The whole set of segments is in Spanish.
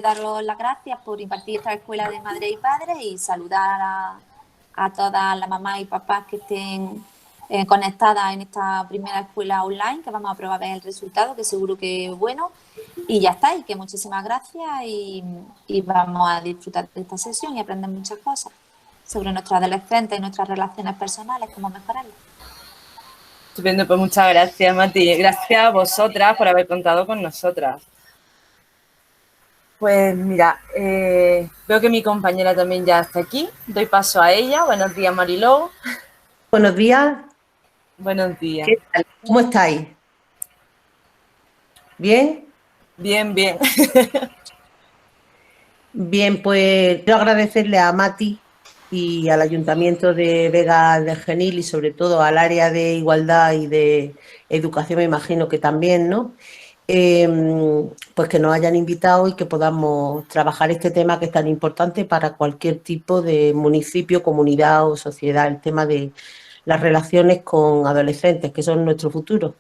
daros las gracias por impartir esta escuela de madres y padres y saludar a todas las mamás y papás que estén conectadas en esta primera escuela online, que vamos a probar el resultado, que seguro que es bueno. Y ya está, y que muchísimas gracias y vamos a disfrutar de esta sesión y aprender muchas cosas sobre nuestros adolescentes y nuestras relaciones personales, cómo mejorarlas. Estupendo, pues muchas gracias, Mati. Gracias a vosotras por haber contado con nosotras. Pues mira, veo que mi compañera también ya está aquí. Doy paso a ella. Buenos días, Mariló. Buenos días. Buenos días. ¿Qué tal? ¿Cómo estáis? ¿Bien? Bien, bien. Bien, pues quiero agradecerle a Mati y al Ayuntamiento de Vega del Genil y sobre todo al área de igualdad y de educación, me imagino que también, ¿no? Pues que nos hayan invitado y que podamos trabajar este tema que es tan importante para cualquier tipo de municipio, comunidad o sociedad, el tema de las relaciones con adolescentes, que son nuestro futuro.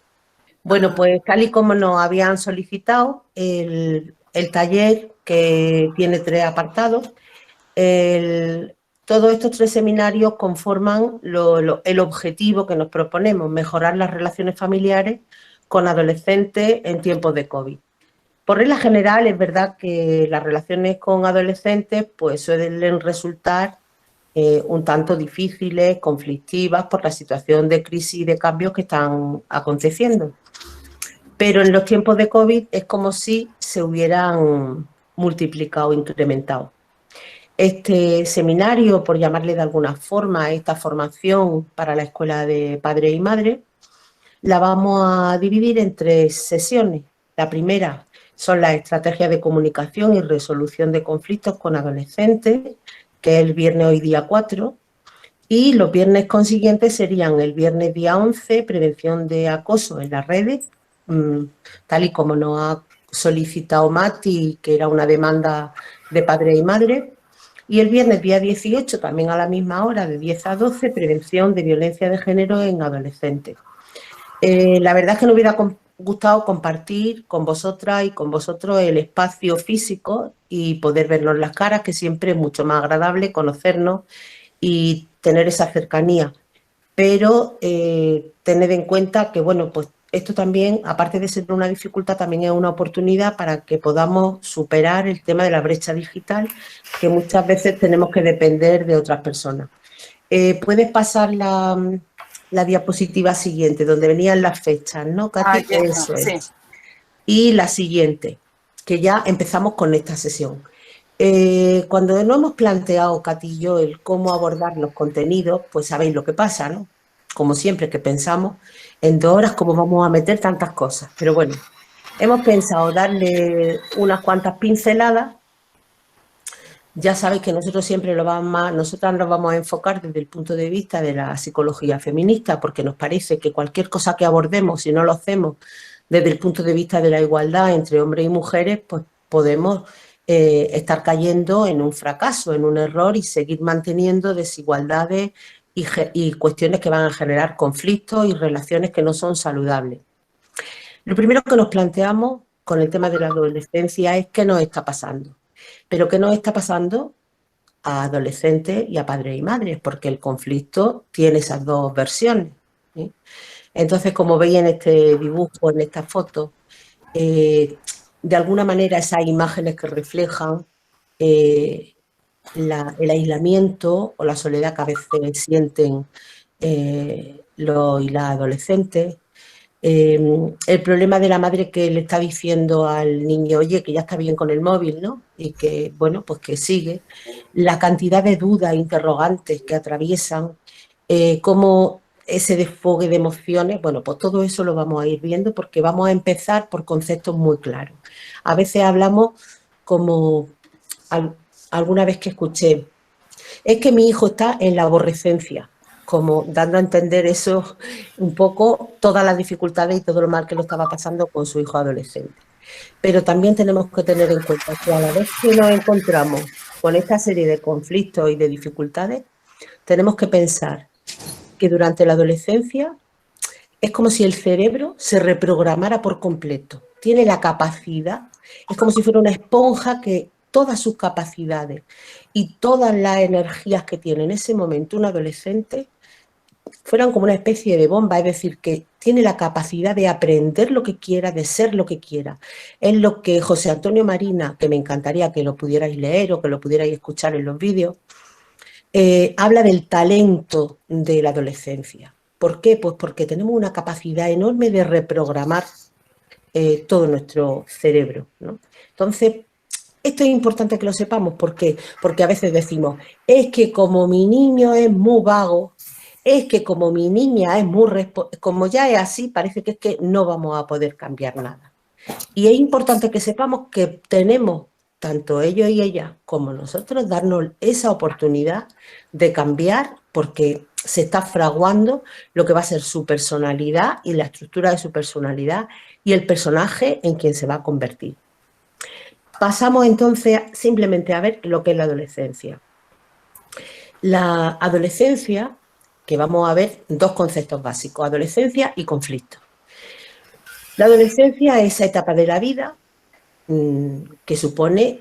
Bueno, pues tal y como nos habían solicitado, el taller que tiene 3 apartados, todos estos 3 seminarios conforman el objetivo que nos proponemos, mejorar las relaciones familiares con adolescentes en tiempos de COVID. Por regla general, es verdad que las relaciones con adolescentes pues, suelen resultar un tanto difíciles, conflictivas, por la situación de crisis y de cambios que están aconteciendo. Pero en los tiempos de COVID es como si se hubieran multiplicado, incrementado. Este seminario, por llamarle de alguna forma, esta formación para la Escuela de Padres y Madres, la vamos a dividir en 3 sesiones. La primera son las estrategias de comunicación y resolución de conflictos con adolescentes, que es el viernes hoy día 4, y los viernes consiguientes serían el viernes día 11, prevención de acoso en las redes, tal y como nos ha solicitado Mati, que era una demanda de padres y madres, y el viernes día 18, también a la misma hora, de 10 a 12, prevención de violencia de género en adolescentes. La verdad es que nos hubiera gustado compartir con vosotras y con vosotros el espacio físico y poder vernos las caras, que siempre es mucho más agradable conocernos y tener esa cercanía. Pero tened en cuenta que, bueno, pues esto también, aparte de ser una dificultad, también es una oportunidad para que podamos superar el tema de la brecha digital, que muchas veces tenemos que depender de otras personas. Puedes pasar la diapositiva siguiente, donde venían las fechas, ¿no, Katy? Eso es. Sí. Y la siguiente, que ya empezamos con esta sesión. Cuando nos hemos planteado, Katy y yo, el cómo abordar los contenidos, pues sabéis lo que pasa, ¿no? Como siempre que pensamos, en 2 horas cómo vamos a meter tantas cosas. Pero bueno, hemos pensado darle unas cuantas pinceladas. Ya sabéis que nosotros siempre nosotras nos vamos a enfocar desde el punto de vista de la psicología feminista, porque nos parece que cualquier cosa que abordemos, si no lo hacemos desde el punto de vista de la igualdad entre hombres y mujeres, pues podemos estar cayendo en un fracaso, en un error y seguir manteniendo desigualdades y cuestiones que van a generar conflictos y relaciones que no son saludables. Lo primero que nos planteamos con el tema de la adolescencia es qué nos está pasando. Pero ¿qué nos está pasando a adolescentes y a padres y madres? Porque el conflicto tiene esas 2 versiones, ¿sí? Entonces, como veis en este dibujo, en esta foto, de alguna manera esas imágenes que reflejan el aislamiento o la soledad que a veces sienten los y las adolescentes, el problema de la madre que le está diciendo al niño, oye, que ya está bien con el móvil, ¿no? Y que, bueno, pues que sigue. La cantidad de dudas, interrogantes que atraviesan, cómo ese desfogue de emociones, bueno, pues todo eso lo vamos a ir viendo porque vamos a empezar por conceptos muy claros. A veces hablamos como alguna vez que escuché, es que mi hijo está en la aborrecencia, como dando a entender eso un poco, todas las dificultades y todo lo mal que lo estaba pasando con su hijo adolescente. Pero también tenemos que tener en cuenta que a la vez que nos encontramos con esta serie de conflictos y de dificultades, tenemos que pensar que durante la adolescencia es como si el cerebro se reprogramara por completo. Tiene la capacidad Es como si fuera una esponja que todas sus capacidades y todas las energías que tiene en ese momento un adolescente fueran como una especie de bomba, es decir, que tiene la capacidad de aprender lo que quiera, de ser lo que quiera. Es lo que José Antonio Marina, que me encantaría que lo pudierais leer o que lo pudierais escuchar en los vídeos, habla del talento de la adolescencia. ¿Por qué? Pues porque tenemos una capacidad enorme de reprogramar todo nuestro cerebro, ¿no? Entonces, esto es importante que lo sepamos. ¿Por qué? Porque a veces decimos, es que como mi niño es muy vago, es que como mi niña es como ya es así, parece que es que no vamos a poder cambiar nada. Y es importante que sepamos que tenemos, tanto ellos y ellas como nosotros, darnos esa oportunidad de cambiar, porque se está fraguando lo que va a ser su personalidad y la estructura de su personalidad y el personaje en quien se va a convertir. Pasamos entonces simplemente a ver lo que es la adolescencia. La adolescencia, que vamos a ver dos conceptos básicos, adolescencia y conflicto. La adolescencia es esa etapa de la vida que supone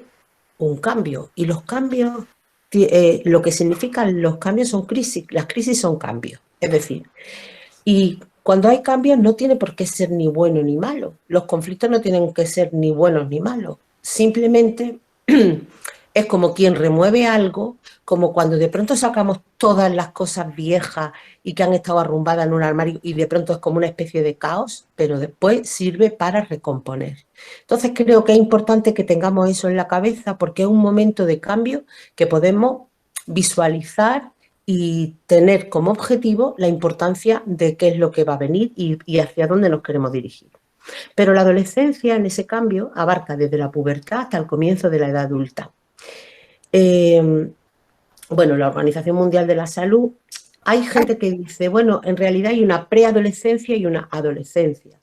un cambio, y los cambios, lo que significan los cambios son crisis, las crisis son cambios, es decir, y cuando hay cambios no tiene por qué ser ni bueno ni malo, los conflictos no tienen que ser ni buenos ni malos, simplemente es como quien remueve algo, como cuando de pronto sacamos todas las cosas viejas y que han estado arrumbadas en un armario y de pronto es como una especie de caos, pero después sirve para recomponer. Entonces creo que es importante que tengamos eso en la cabeza porque es un momento de cambio que podemos visualizar y tener como objetivo la importancia de qué es lo que va a venir y hacia dónde nos queremos dirigir. Pero la adolescencia en ese cambio abarca desde la pubertad hasta el comienzo de la edad adulta. Bueno, la Organización Mundial de la Salud, hay gente que dice, bueno, en realidad hay una preadolescencia y una adolescencia.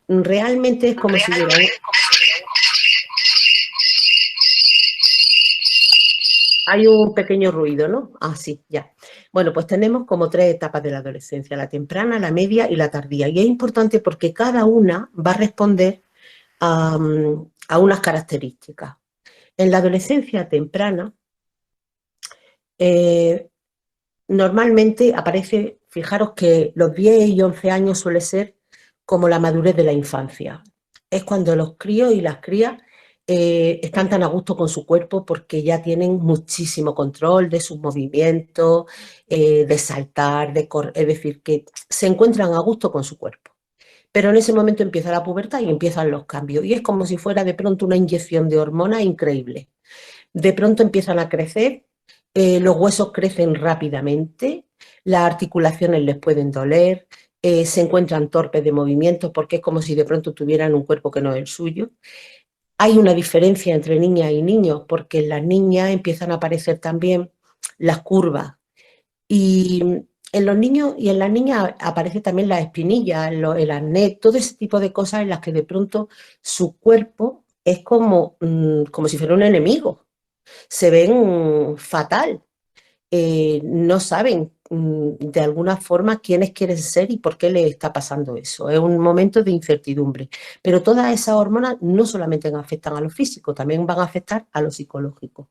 Realmente es como si hubiera... Hay un pequeño ruido, ¿no? Ah, sí, ya. Bueno, pues tenemos como 3 etapas de la adolescencia, la temprana, la media y la tardía. Y es importante porque cada una va a responder a unas características. En la adolescencia temprana, normalmente aparece, fijaros que los 10 y 11 años suele ser como la madurez de la infancia. Es cuando los críos y las crías están tan a gusto con su cuerpo porque ya tienen muchísimo control de sus movimientos, de saltar, de correr, es decir, que se encuentran a gusto con su cuerpo. Pero en ese momento empieza la pubertad y empiezan los cambios. Y es como si fuera de pronto una inyección de hormonas increíble. De pronto empiezan a crecer, los huesos crecen rápidamente, las articulaciones les pueden doler, se encuentran torpes de movimientos porque es como si de pronto tuvieran un cuerpo que no es el suyo. Hay una diferencia entre niñas y niños porque en las niñas empiezan a aparecer también las curvas y en los niños y en las niñas aparece también la espinilla, el acné, todo ese tipo de cosas en las que de pronto su cuerpo es como si fuera un enemigo. Se ven fatal, no saben de alguna forma quiénes quieren ser y por qué les está pasando eso. Es un momento de incertidumbre. Pero todas esas hormonas no solamente afectan a lo físico, también van a afectar a lo psicológico.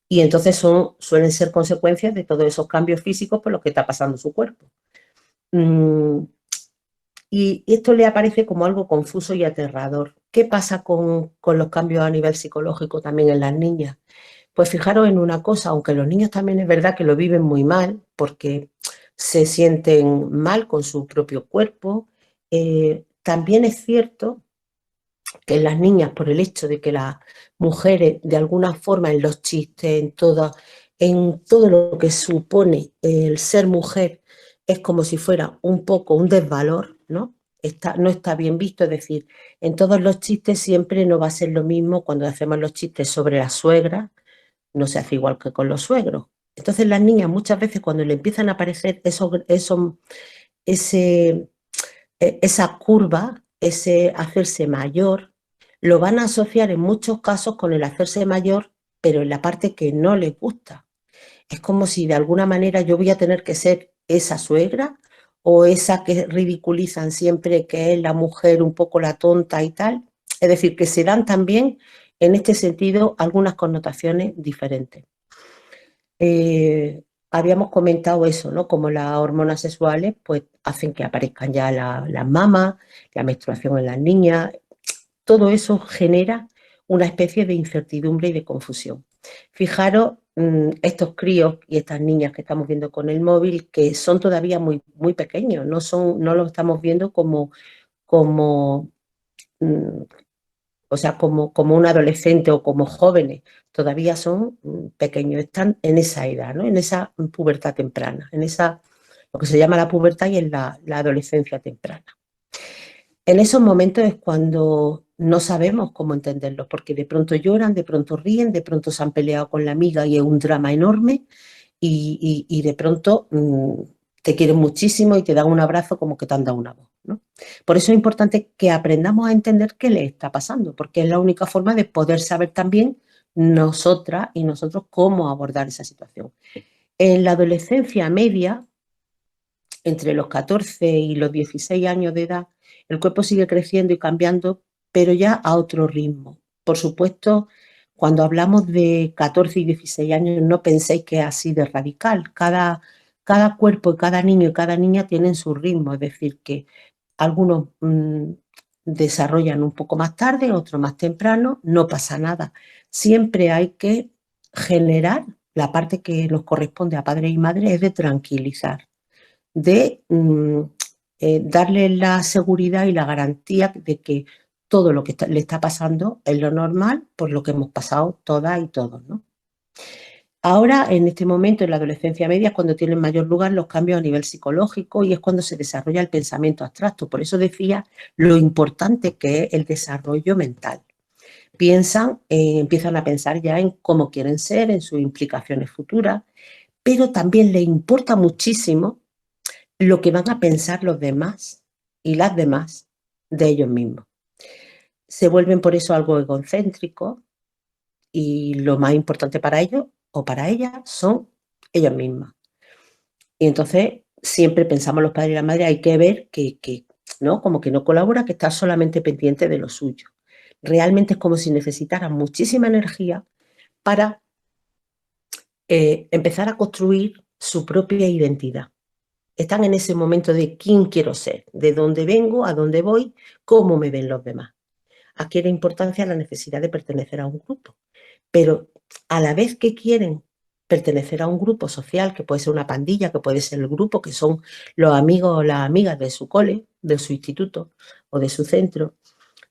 Y entonces suelen ser consecuencias de todos esos cambios físicos por los que está pasando su cuerpo. Y esto le aparece como algo confuso y aterrador. ¿Qué pasa con los cambios a nivel psicológico también en las niñas? Pues fijaros en una cosa, aunque los niños también es verdad que lo viven muy mal, porque se sienten mal con su propio cuerpo, también es cierto que en las niñas, por el hecho de que las mujeres, de alguna forma, en los chistes, en todo lo que supone el ser mujer, es como si fuera un poco un desvalor, ¿no? No está bien visto, es decir, en todos los chistes siempre no va a ser lo mismo cuando hacemos los chistes sobre la suegra, no se hace igual que con los suegros. Entonces las niñas muchas veces cuando le empiezan a aparecer esa curva, ese hacerse mayor, lo van a asociar en muchos casos con el hacerse mayor, pero en la parte que no les gusta. Es como si de alguna manera yo voy a tener que ser esa suegra o esa que ridiculizan siempre que es la mujer un poco la tonta y tal. Es decir, que se dan también en este sentido algunas connotaciones diferentes. Habíamos comentado eso, ¿no? Como las hormonas sexuales pues hacen que aparezcan ya las mamas, la menstruación en las niñas. Todo eso genera una especie de incertidumbre y de confusión. Fijaros, estos críos y estas niñas que estamos viendo con el móvil, que son todavía muy, muy pequeños, no los estamos viendo como mm, o sea, como un adolescente o como jóvenes, todavía son pequeños, están en esa edad, ¿no? En esa pubertad temprana, en esa, lo que se llama la pubertad y en la adolescencia temprana. En esos momentos es cuando no sabemos cómo entenderlos, porque de pronto lloran, de pronto ríen, de pronto se han peleado con la amiga y es un drama enorme, y de pronto te quieren muchísimo y te dan un abrazo como que te han dado una voz, ¿no? Por eso es importante que aprendamos a entender qué le está pasando, porque es la única forma de poder saber también nosotras y nosotros cómo abordar esa situación. En la adolescencia media, entre los 14 y los 16 años de edad, el cuerpo sigue creciendo y cambiando, pero ya a otro ritmo. Por supuesto, cuando hablamos de 14 y 16 años, no penséis que es así de radical. Cada cuerpo y cada niño y cada niña tienen su ritmo, es decir, que algunos desarrollan un poco más tarde, otros más temprano, no pasa nada. Siempre hay que generar la parte que nos corresponde a padres y madres, es de tranquilizar, de darle la seguridad y la garantía de que todo lo que le está pasando es lo normal, por lo que hemos pasado todas y todos, ¿no? Ahora, en este momento, en la adolescencia media, es cuando tienen mayor lugar los cambios a nivel psicológico y es cuando se desarrolla el pensamiento abstracto. Por eso decía lo importante que es el desarrollo mental. Empiezan a pensar ya en cómo quieren ser, en sus implicaciones futuras, pero también les importa muchísimo lo que van a pensar los demás y las demás de ellos mismos. Se vuelven por eso algo egocéntricos y lo más importante para ellos o para ellas son ellos mismos. Y entonces siempre pensamos los padres y la madre, hay que ver que ¿no? Como que no colabora, que está solamente pendiente de lo suyo. Realmente es como si necesitaran muchísima energía para empezar a construir su propia identidad. Están en ese momento de quién quiero ser, de dónde vengo, a dónde voy, cómo me ven los demás. Adquiere importancia la necesidad de pertenecer a un grupo, pero a la vez que quieren pertenecer a un grupo social, que puede ser una pandilla, que puede ser el grupo, que son los amigos o las amigas de su cole, de su instituto o de su centro,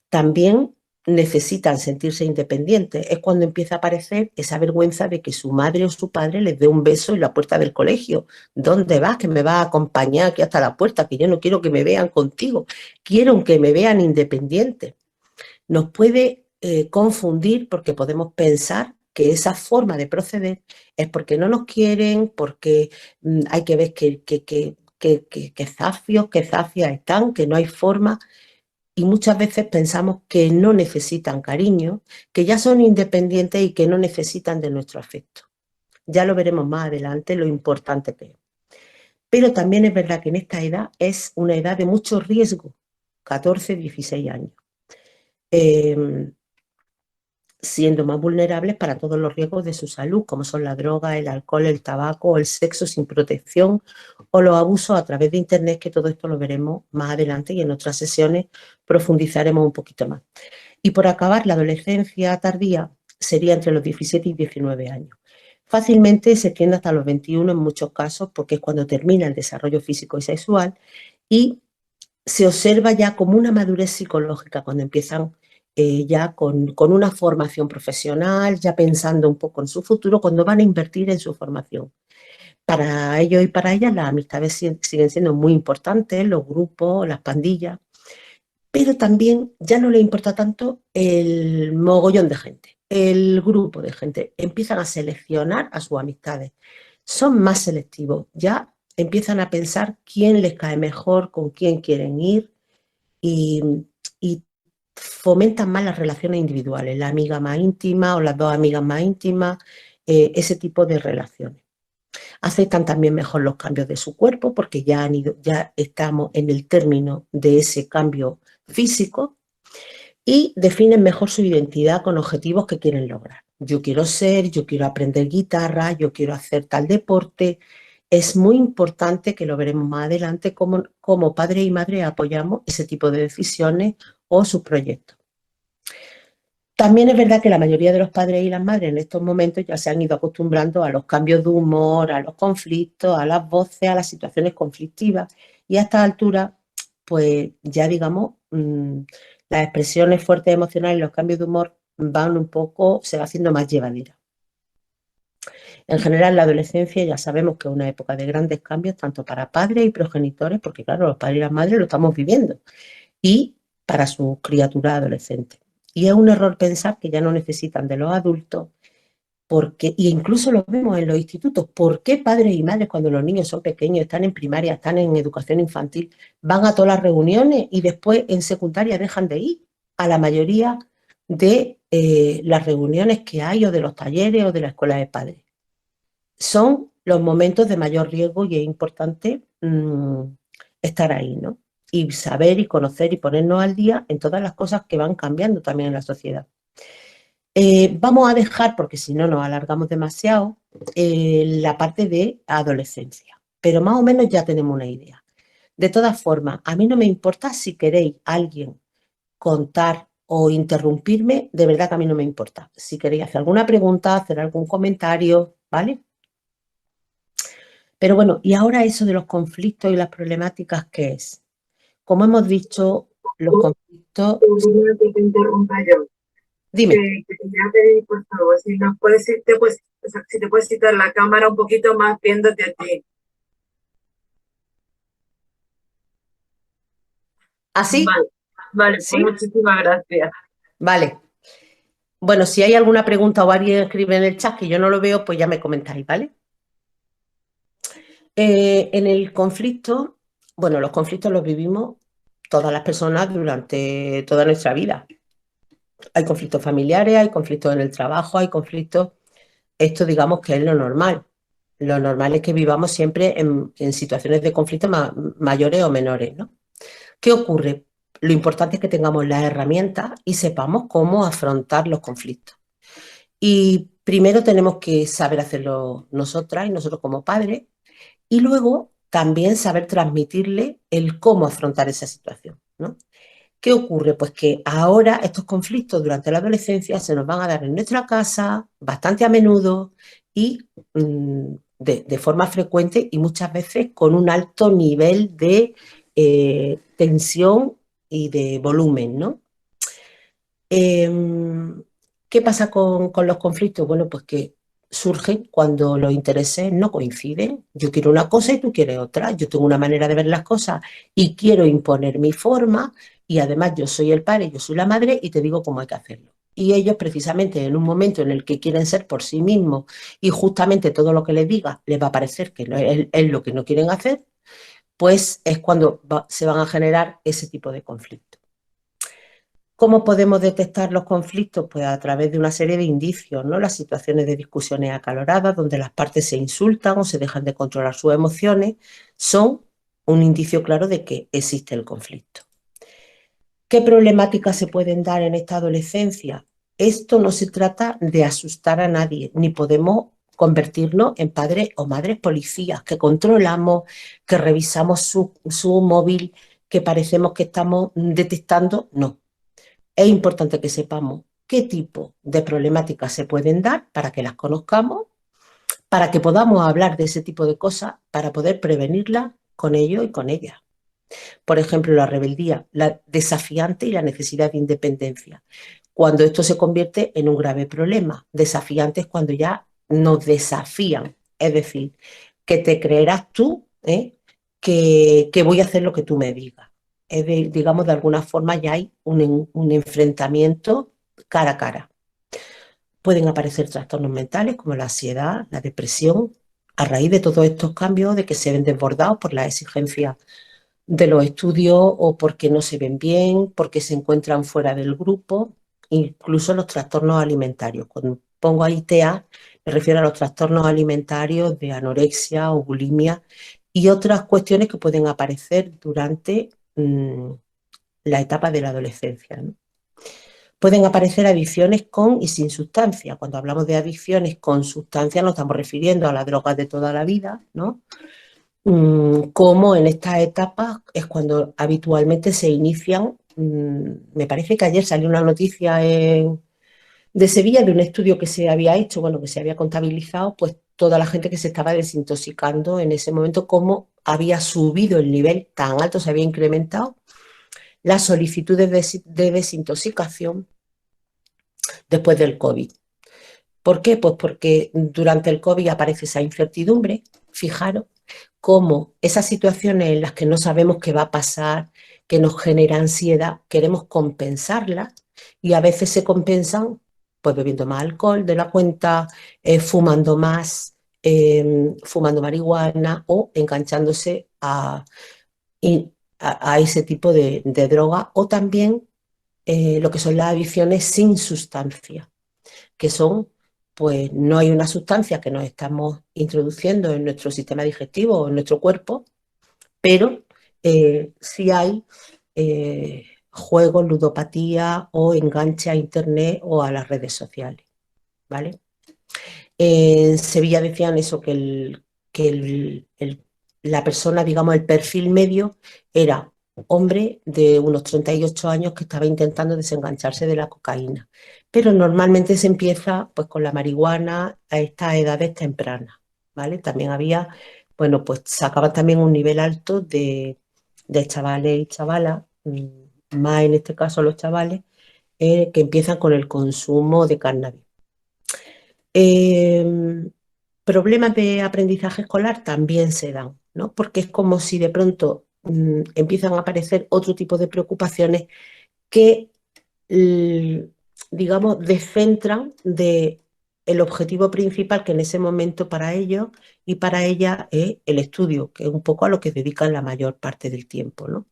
también necesitan sentirse independientes. Es cuando empieza a aparecer esa vergüenza de que su madre o su padre les dé un beso en la puerta del colegio. ¿Dónde vas? Que me vas a acompañar aquí hasta la puerta, que yo no quiero que me vean contigo. Quiero que me vean independiente. Nos puede confundir porque podemos pensar que esa forma de proceder es porque no nos quieren, porque hay que ver que zafios, que zafias están, que no hay forma. Y muchas veces pensamos que no necesitan cariño, que ya son independientes y que no necesitan de nuestro afecto. Ya lo veremos más adelante lo importante que es. Pero también es verdad que en esta edad es una edad de mucho riesgo, 14, 16 años, siendo más vulnerables para todos los riesgos de su salud, como son la droga, el alcohol, el tabaco, el sexo sin protección o los abusos a través de Internet, que todo esto lo veremos más adelante y en otras sesiones profundizaremos un poquito más. Y por acabar, la adolescencia tardía sería entre los 17 y 19 años. Fácilmente se extiende hasta los 21 en muchos casos, porque es cuando termina el desarrollo físico y sexual y se observa ya como una madurez psicológica cuando empiezan ya con una formación profesional, ya pensando un poco en su futuro, cuando van a invertir en su formación. Para ellos y para ellas las amistades siguen siendo muy importantes, los grupos, las pandillas, pero también ya no les importa tanto el mogollón de gente, el grupo de gente. Empiezan a seleccionar a sus amistades, son más selectivos, ya empiezan a pensar quién les cae mejor, con quién quieren ir y fomentan más las relaciones individuales, la amiga más íntima o las dos amigas más íntimas, ese tipo de relaciones. Aceptan también mejor los cambios de su cuerpo porque ya estamos en el término de ese cambio físico, y definen mejor su identidad con objetivos que quieren lograr. Yo quiero ser, yo quiero aprender guitarra, yo quiero hacer tal deporte. Es muy importante, que lo veremos más adelante, cómo padre y madre apoyamos ese tipo de decisiones o sus proyectos. También es verdad que la mayoría de los padres y las madres en estos momentos ya se han ido acostumbrando a los cambios de humor, a los conflictos, a las voces, a las situaciones conflictivas, y a esta altura, pues ya digamos, las expresiones fuertes emocionales y los cambios de humor van un poco, se va haciendo más llevadera. En general, la adolescencia ya sabemos que es una época de grandes cambios, tanto para padres y progenitores, porque claro, los padres y las madres lo estamos viviendo, y para sus criaturas adolescentes. Y es un error pensar que ya no necesitan de los adultos, porque, y incluso lo vemos en los institutos, ¿por qué padres y madres cuando los niños son pequeños, están en primaria, están en educación infantil, van a todas las reuniones y después en secundaria dejan de ir a la mayoría de las reuniones que hay, o de los talleres o de la escuela de padres? Son los momentos de mayor riesgo y es importante estar ahí, ¿no? Y saber y conocer y ponernos al día en todas las cosas que van cambiando también en la sociedad. Vamos a dejar, porque si no nos alargamos demasiado, la parte de adolescencia, pero más o menos ya tenemos una idea. De todas formas, a mí no me importa si queréis alguien contar o interrumpirme, de verdad que a mí no me importa. Si queréis hacer alguna pregunta, hacer algún comentario, ¿vale? Pero bueno, y ahora eso de los conflictos y las problemáticas, ¿qué es? Como hemos dicho, los conflictos... Perdona que te interrumpa yo. Dime. Que te quería pedir, por favor, si nos puedes, o sea, si te puedes citar la cámara un poquito más viéndote a ti. ¿Así? Vale, ¿Sí? pues muchísimas gracias. Vale. Bueno, si hay alguna pregunta o alguien escribe en el chat que yo no lo veo, pues ya me comentáis, ¿vale? En el conflicto, bueno, los conflictos los vivimos todas las personas durante toda nuestra vida. Hay conflictos familiares, hay conflictos en el trabajo, hay conflictos, esto digamos que es lo normal. Lo normal es que vivamos siempre en situaciones de conflicto mayores o menores, ¿no? ¿Qué ocurre? Lo importante es que tengamos las herramientas y sepamos cómo afrontar los conflictos. Y primero tenemos que saber hacerlo nosotras y nosotros como padres, y luego también saber transmitirle el cómo afrontar esa situación, ¿no? ¿Qué ocurre? Pues que ahora estos conflictos durante la adolescencia se nos van a dar en nuestra casa bastante a menudo y de forma frecuente, y muchas veces con un alto nivel de tensión y de volumen, ¿no? ¿Qué pasa con los conflictos? Bueno, pues que surgen cuando los intereses no coinciden. Yo quiero una cosa y tú quieres otra. Yo tengo una manera de ver las cosas y quiero imponer mi forma, y además yo soy el padre, yo soy la madre y te digo cómo hay que hacerlo. Y ellos, precisamente en un momento en el que quieren ser por sí mismos y justamente todo lo que les diga les va a parecer que no es lo que no quieren hacer, pues es cuando se van a generar ese tipo de conflictos. ¿Cómo podemos detectar los conflictos? Pues a través de una serie de indicios, ¿no? Las situaciones de discusiones acaloradas, donde las partes se insultan o se dejan de controlar sus emociones, son un indicio claro de que existe el conflicto. ¿Qué problemáticas se pueden dar en esta adolescencia? Esto no se trata de asustar a nadie, ni podemos convertirnos en padres o madres policías que controlamos, que revisamos su móvil, que parecemos que estamos detectando. No. Es importante que sepamos qué tipo de problemáticas se pueden dar para que las conozcamos, para que podamos hablar de ese tipo de cosas, para poder prevenirlas con ellos y con ellas. Por ejemplo, la rebeldía, la desafiante y la necesidad de independencia. Cuando esto se convierte en un grave problema. Desafiante es cuando ya nos desafían, es decir, que te creerás tú, que voy a hacer lo que tú me digas. Digamos, de alguna forma ya hay un enfrentamiento cara a cara. Pueden aparecer trastornos mentales como la ansiedad, la depresión, a raíz de todos estos cambios, de que se ven desbordados por las exigencias de los estudios, o porque no se ven bien, porque se encuentran fuera del grupo, incluso los trastornos alimentarios. Cuando pongo ahí TEA, me refiero a los trastornos alimentarios de anorexia o bulimia y otras cuestiones que pueden aparecer durante la etapa de la adolescencia, ¿no? Pueden aparecer adicciones con y sin sustancia. Cuando hablamos de adicciones con sustancia nos estamos refiriendo a las drogas de toda la vida, ¿no? Como en estas etapas es cuando habitualmente se inician. Me parece que ayer salió una noticia de Sevilla de un estudio que se había hecho, bueno, que se había contabilizado, pues toda la gente que se estaba desintoxicando en ese momento, cómo había subido el nivel tan alto, se había incrementado las solicitudes de desintoxicación después del COVID. ¿Por qué? Pues porque durante el COVID aparece esa incertidumbre, fijaros, cómo esas situaciones en las que no sabemos qué va a pasar, que nos genera ansiedad, queremos compensarlas y a veces se compensan pues bebiendo más alcohol de la cuenta, fumando más, fumando marihuana o enganchándose a ese tipo de droga o también lo que son las adicciones sin sustancia, que son, pues no hay una sustancia que nos estamos introduciendo en nuestro sistema digestivo o en nuestro cuerpo, pero sí hay juegos, ludopatía o enganche a internet o a las redes sociales, ¿vale? En Sevilla decían eso, la persona, digamos, el perfil medio era hombre de unos 38 años que estaba intentando desengancharse de la cocaína. Pero normalmente se empieza pues con la marihuana a estas edades tempranas, ¿vale? También había, bueno, pues sacaban también un nivel alto de chavales y chavalas, más en este caso los chavales, que empiezan con el consumo de cannabis. Problemas de aprendizaje escolar también se dan, ¿no? Porque es como si de pronto empiezan a aparecer otro tipo de preocupaciones que, digamos, descentran de el objetivo principal que en ese momento para ellos y para ella es el estudio, que es un poco a lo que dedican la mayor parte del tiempo, ¿no?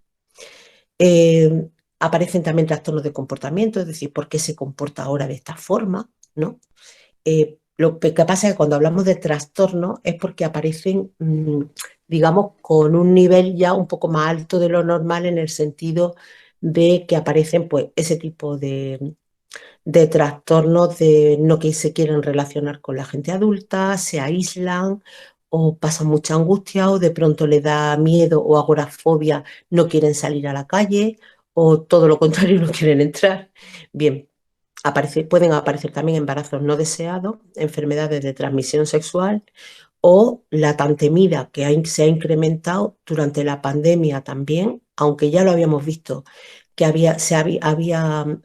Aparecen también trastornos de comportamiento, es decir, ¿por qué se comporta ahora de esta forma, ¿no? Lo que pasa es que cuando hablamos de trastorno es porque aparecen, digamos, con un nivel ya un poco más alto de lo normal en el sentido de que aparecen pues ese tipo de trastornos de no que se quieren relacionar con la gente adulta, se aíslan o pasan mucha angustia o de pronto les da miedo o agorafobia, no quieren salir a la calle o todo lo contrario, no quieren entrar. Bien. Pueden aparecer también embarazos no deseados, enfermedades de transmisión sexual o la tantemida que se ha incrementado durante la pandemia también, aunque ya lo habíamos visto que había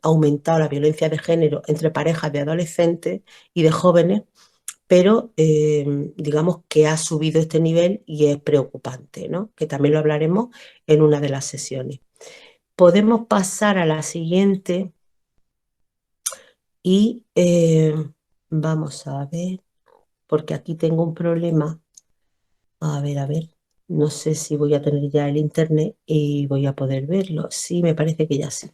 aumentado la violencia de género entre parejas de adolescentes y de jóvenes, pero digamos que ha subido este nivel y es preocupante, ¿no? Que también lo hablaremos en una de las sesiones. Podemos pasar a la siguiente. Y vamos a ver, porque aquí tengo un problema. A ver, no sé si voy a tener ya el internet y voy a poder verlo. Sí, me parece que ya sí.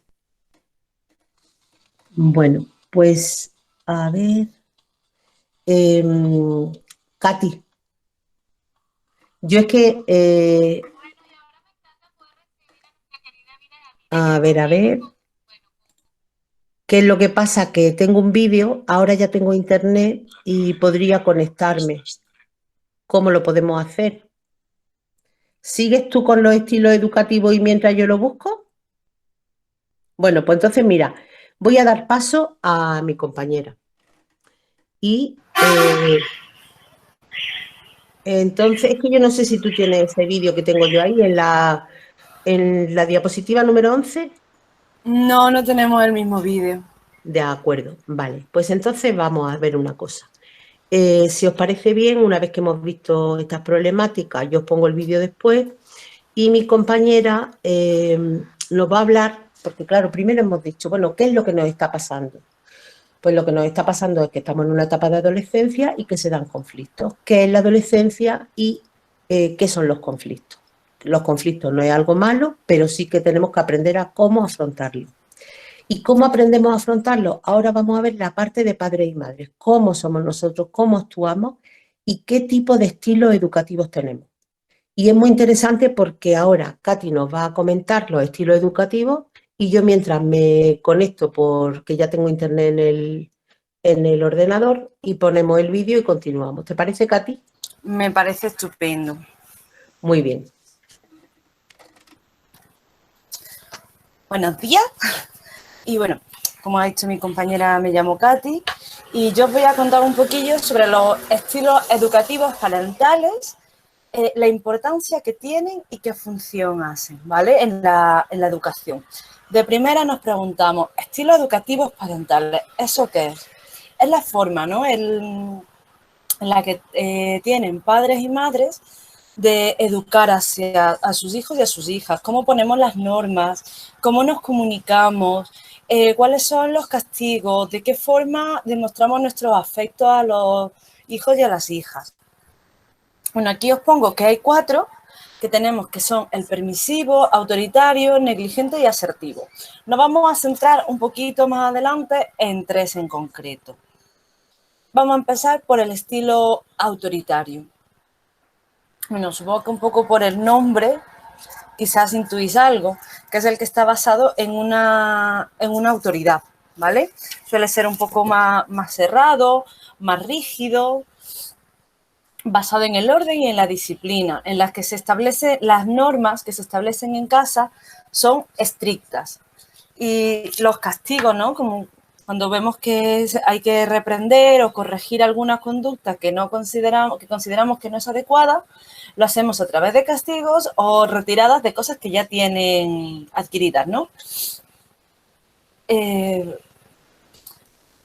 Bueno, pues a ver. Katy, yo es que... a ver. ¿Qué es lo que pasa? Que tengo un vídeo, ahora ya tengo internet y podría conectarme. ¿Cómo lo podemos hacer? ¿Sigues tú con los estilos educativos y mientras yo lo busco? Bueno, pues entonces mira, voy a dar paso a mi compañera. Y entonces, es que yo no sé si tú tienes ese vídeo que tengo yo ahí en la diapositiva número 11. No, no tenemos el mismo vídeo. De acuerdo, vale. Pues entonces vamos a ver una cosa. Si os parece bien, una vez que hemos visto estas problemáticas, yo os pongo el vídeo después y mi compañera nos va a hablar, porque claro, primero hemos dicho, bueno, ¿qué es lo que nos está pasando? Pues lo que nos está pasando es que estamos en una etapa de adolescencia y que se dan conflictos. ¿Qué es la adolescencia y qué son los conflictos? Los conflictos no es algo malo, pero sí que tenemos que aprender a cómo afrontarlos. ¿Y cómo aprendemos a afrontarlo? Ahora vamos a ver la parte de padres y madres, cómo somos nosotros, cómo actuamos y qué tipo de estilos educativos tenemos. Y es muy interesante porque ahora Katy nos va a comentar los estilos educativos y yo mientras me conecto porque ya tengo internet en el ordenador y ponemos el vídeo y continuamos. ¿Te parece, Katy? Me parece estupendo. Muy bien. Buenos días. Y bueno, como ha dicho mi compañera, me llamo Katy y yo os voy a contar un poquillo sobre los estilos educativos parentales, la importancia que tienen y qué función hacen, ¿vale? En la educación. De primera nos preguntamos, estilos educativos parentales, ¿eso qué es? Es la forma, ¿no? En la que tienen padres y madres de educar a sus hijos y a sus hijas, cómo ponemos las normas, cómo nos comunicamos, cuáles son los castigos, de qué forma demostramos nuestros afectos a los hijos y a las hijas. Bueno, aquí os pongo que hay 4 que tenemos, que son el permisivo, autoritario, negligente y asertivo. Nos vamos a centrar un poquito más adelante en 3 en concreto. Vamos a empezar por el estilo autoritario. Bueno, supongo que un poco por el nombre quizás intuís algo, que es el que está basado en una autoridad, ¿vale? Suele ser un poco más cerrado, más rígido, basado en el orden y en la disciplina, en las que se establecen las normas que se establecen en casa son estrictas. Y los castigos, ¿no? Como cuando vemos que hay que reprender o corregir alguna conducta que consideramos que no es adecuada, lo hacemos a través de castigos o retiradas de cosas que ya tienen adquiridas, ¿no? ¿Qué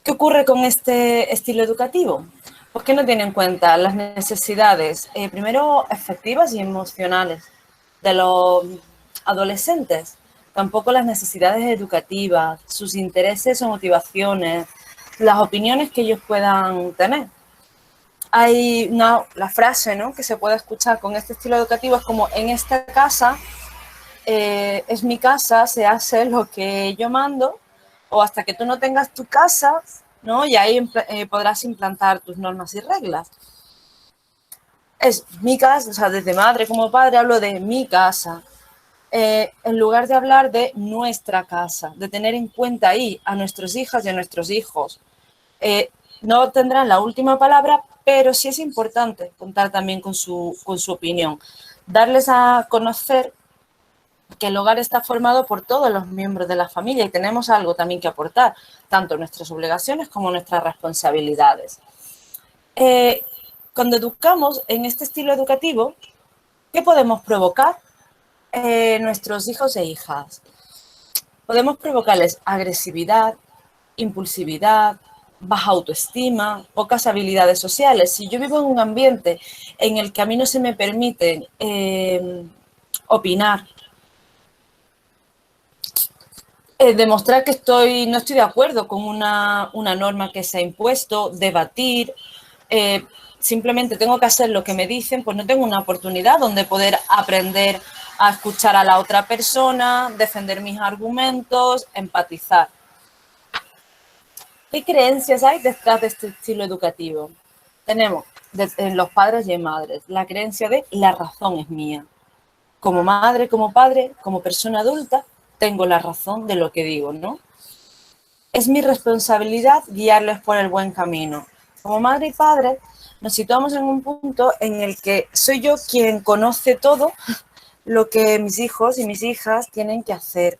ocurre con este estilo educativo? Pues que no tiene en cuenta las necesidades, primero afectivas y emocionales de los adolescentes, tampoco las necesidades educativas, sus intereses o motivaciones, las opiniones que ellos puedan tener. Hay la frase, ¿no?, que se puede escuchar con este estilo educativo es como: en esta casa es mi casa, se hace lo que yo mando, o hasta que tú no tengas tu casa, ¿no?, y ahí podrás implantar tus normas y reglas. Es mi casa, o sea, desde madre como padre hablo de mi casa, en lugar de hablar de nuestra casa, de tener en cuenta ahí a nuestras hijas y a nuestros hijos. No tendrán la última palabra, pero sí es importante contar también con su opinión. Darles a conocer que el hogar está formado por todos los miembros de la familia y tenemos algo también que aportar, tanto nuestras obligaciones como nuestras responsabilidades. Cuando educamos en este estilo educativo, ¿qué podemos provocar nuestros hijos e hijas? Podemos provocarles agresividad, impulsividad, baja autoestima, pocas habilidades sociales. Si yo vivo en un ambiente en el que a mí no se me permite opinar, demostrar que no estoy de acuerdo con una norma que se ha impuesto, debatir, simplemente tengo que hacer lo que me dicen, pues no tengo una oportunidad donde poder aprender a escuchar a la otra persona, defender mis argumentos, empatizar. ¿Qué creencias hay detrás de este estilo educativo? Tenemos en los padres y en madres la creencia de la razón es mía. Como madre, como padre, como persona adulta, tengo la razón de lo que digo, ¿no? Es mi responsabilidad guiarles por el buen camino. Como madre y padre, nos situamos en un punto en el que soy yo quien conoce todo lo que mis hijos y mis hijas tienen que hacer.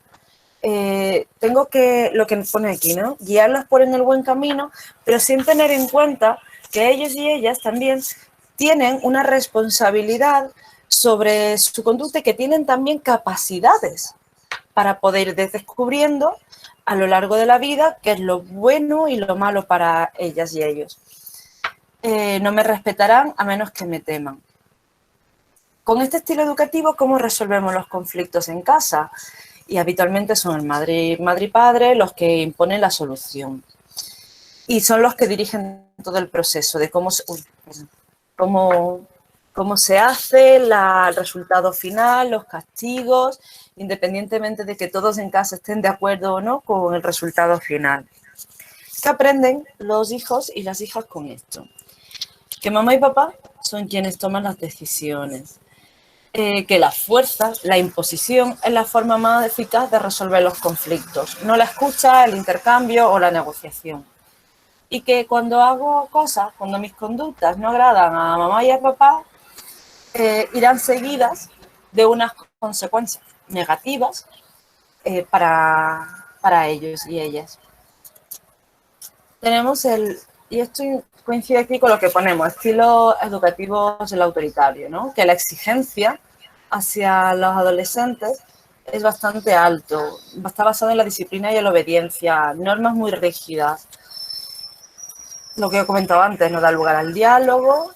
Tengo que, lo que pone aquí, ¿no?, guiarlas por en el buen camino, pero sin tener en cuenta que ellos y ellas también tienen una responsabilidad sobre su conducta y que tienen también capacidades para poder ir descubriendo a lo largo de la vida qué es lo bueno y lo malo para ellas y ellos. No me respetarán a menos que me teman. Con este estilo educativo, ¿cómo resolvemos los conflictos en casa? Y habitualmente son el madre y padre los que imponen la solución. Y son los que dirigen todo el proceso de cómo se hace, el resultado final, los castigos, independientemente de que todos en casa estén de acuerdo o no con el resultado final. ¿Qué aprenden los hijos y las hijas con esto? Que mamá y papá son quienes toman las decisiones. que la fuerza, la imposición, es la forma más eficaz de resolver los conflictos, no la escucha, el intercambio o la negociación. Y que cuando hago cosas, cuando mis conductas no agradan a mamá y a papá, irán seguidas de unas consecuencias negativas para ellos y ellas. Tenemos y esto coincide aquí con lo que ponemos, estilos educativos del autoritario, ¿no? Que la exigencia hacia los adolescentes es bastante alto, está basado en la disciplina y en la obediencia, normas muy rígidas. Lo que he comentado antes, no da lugar al diálogo,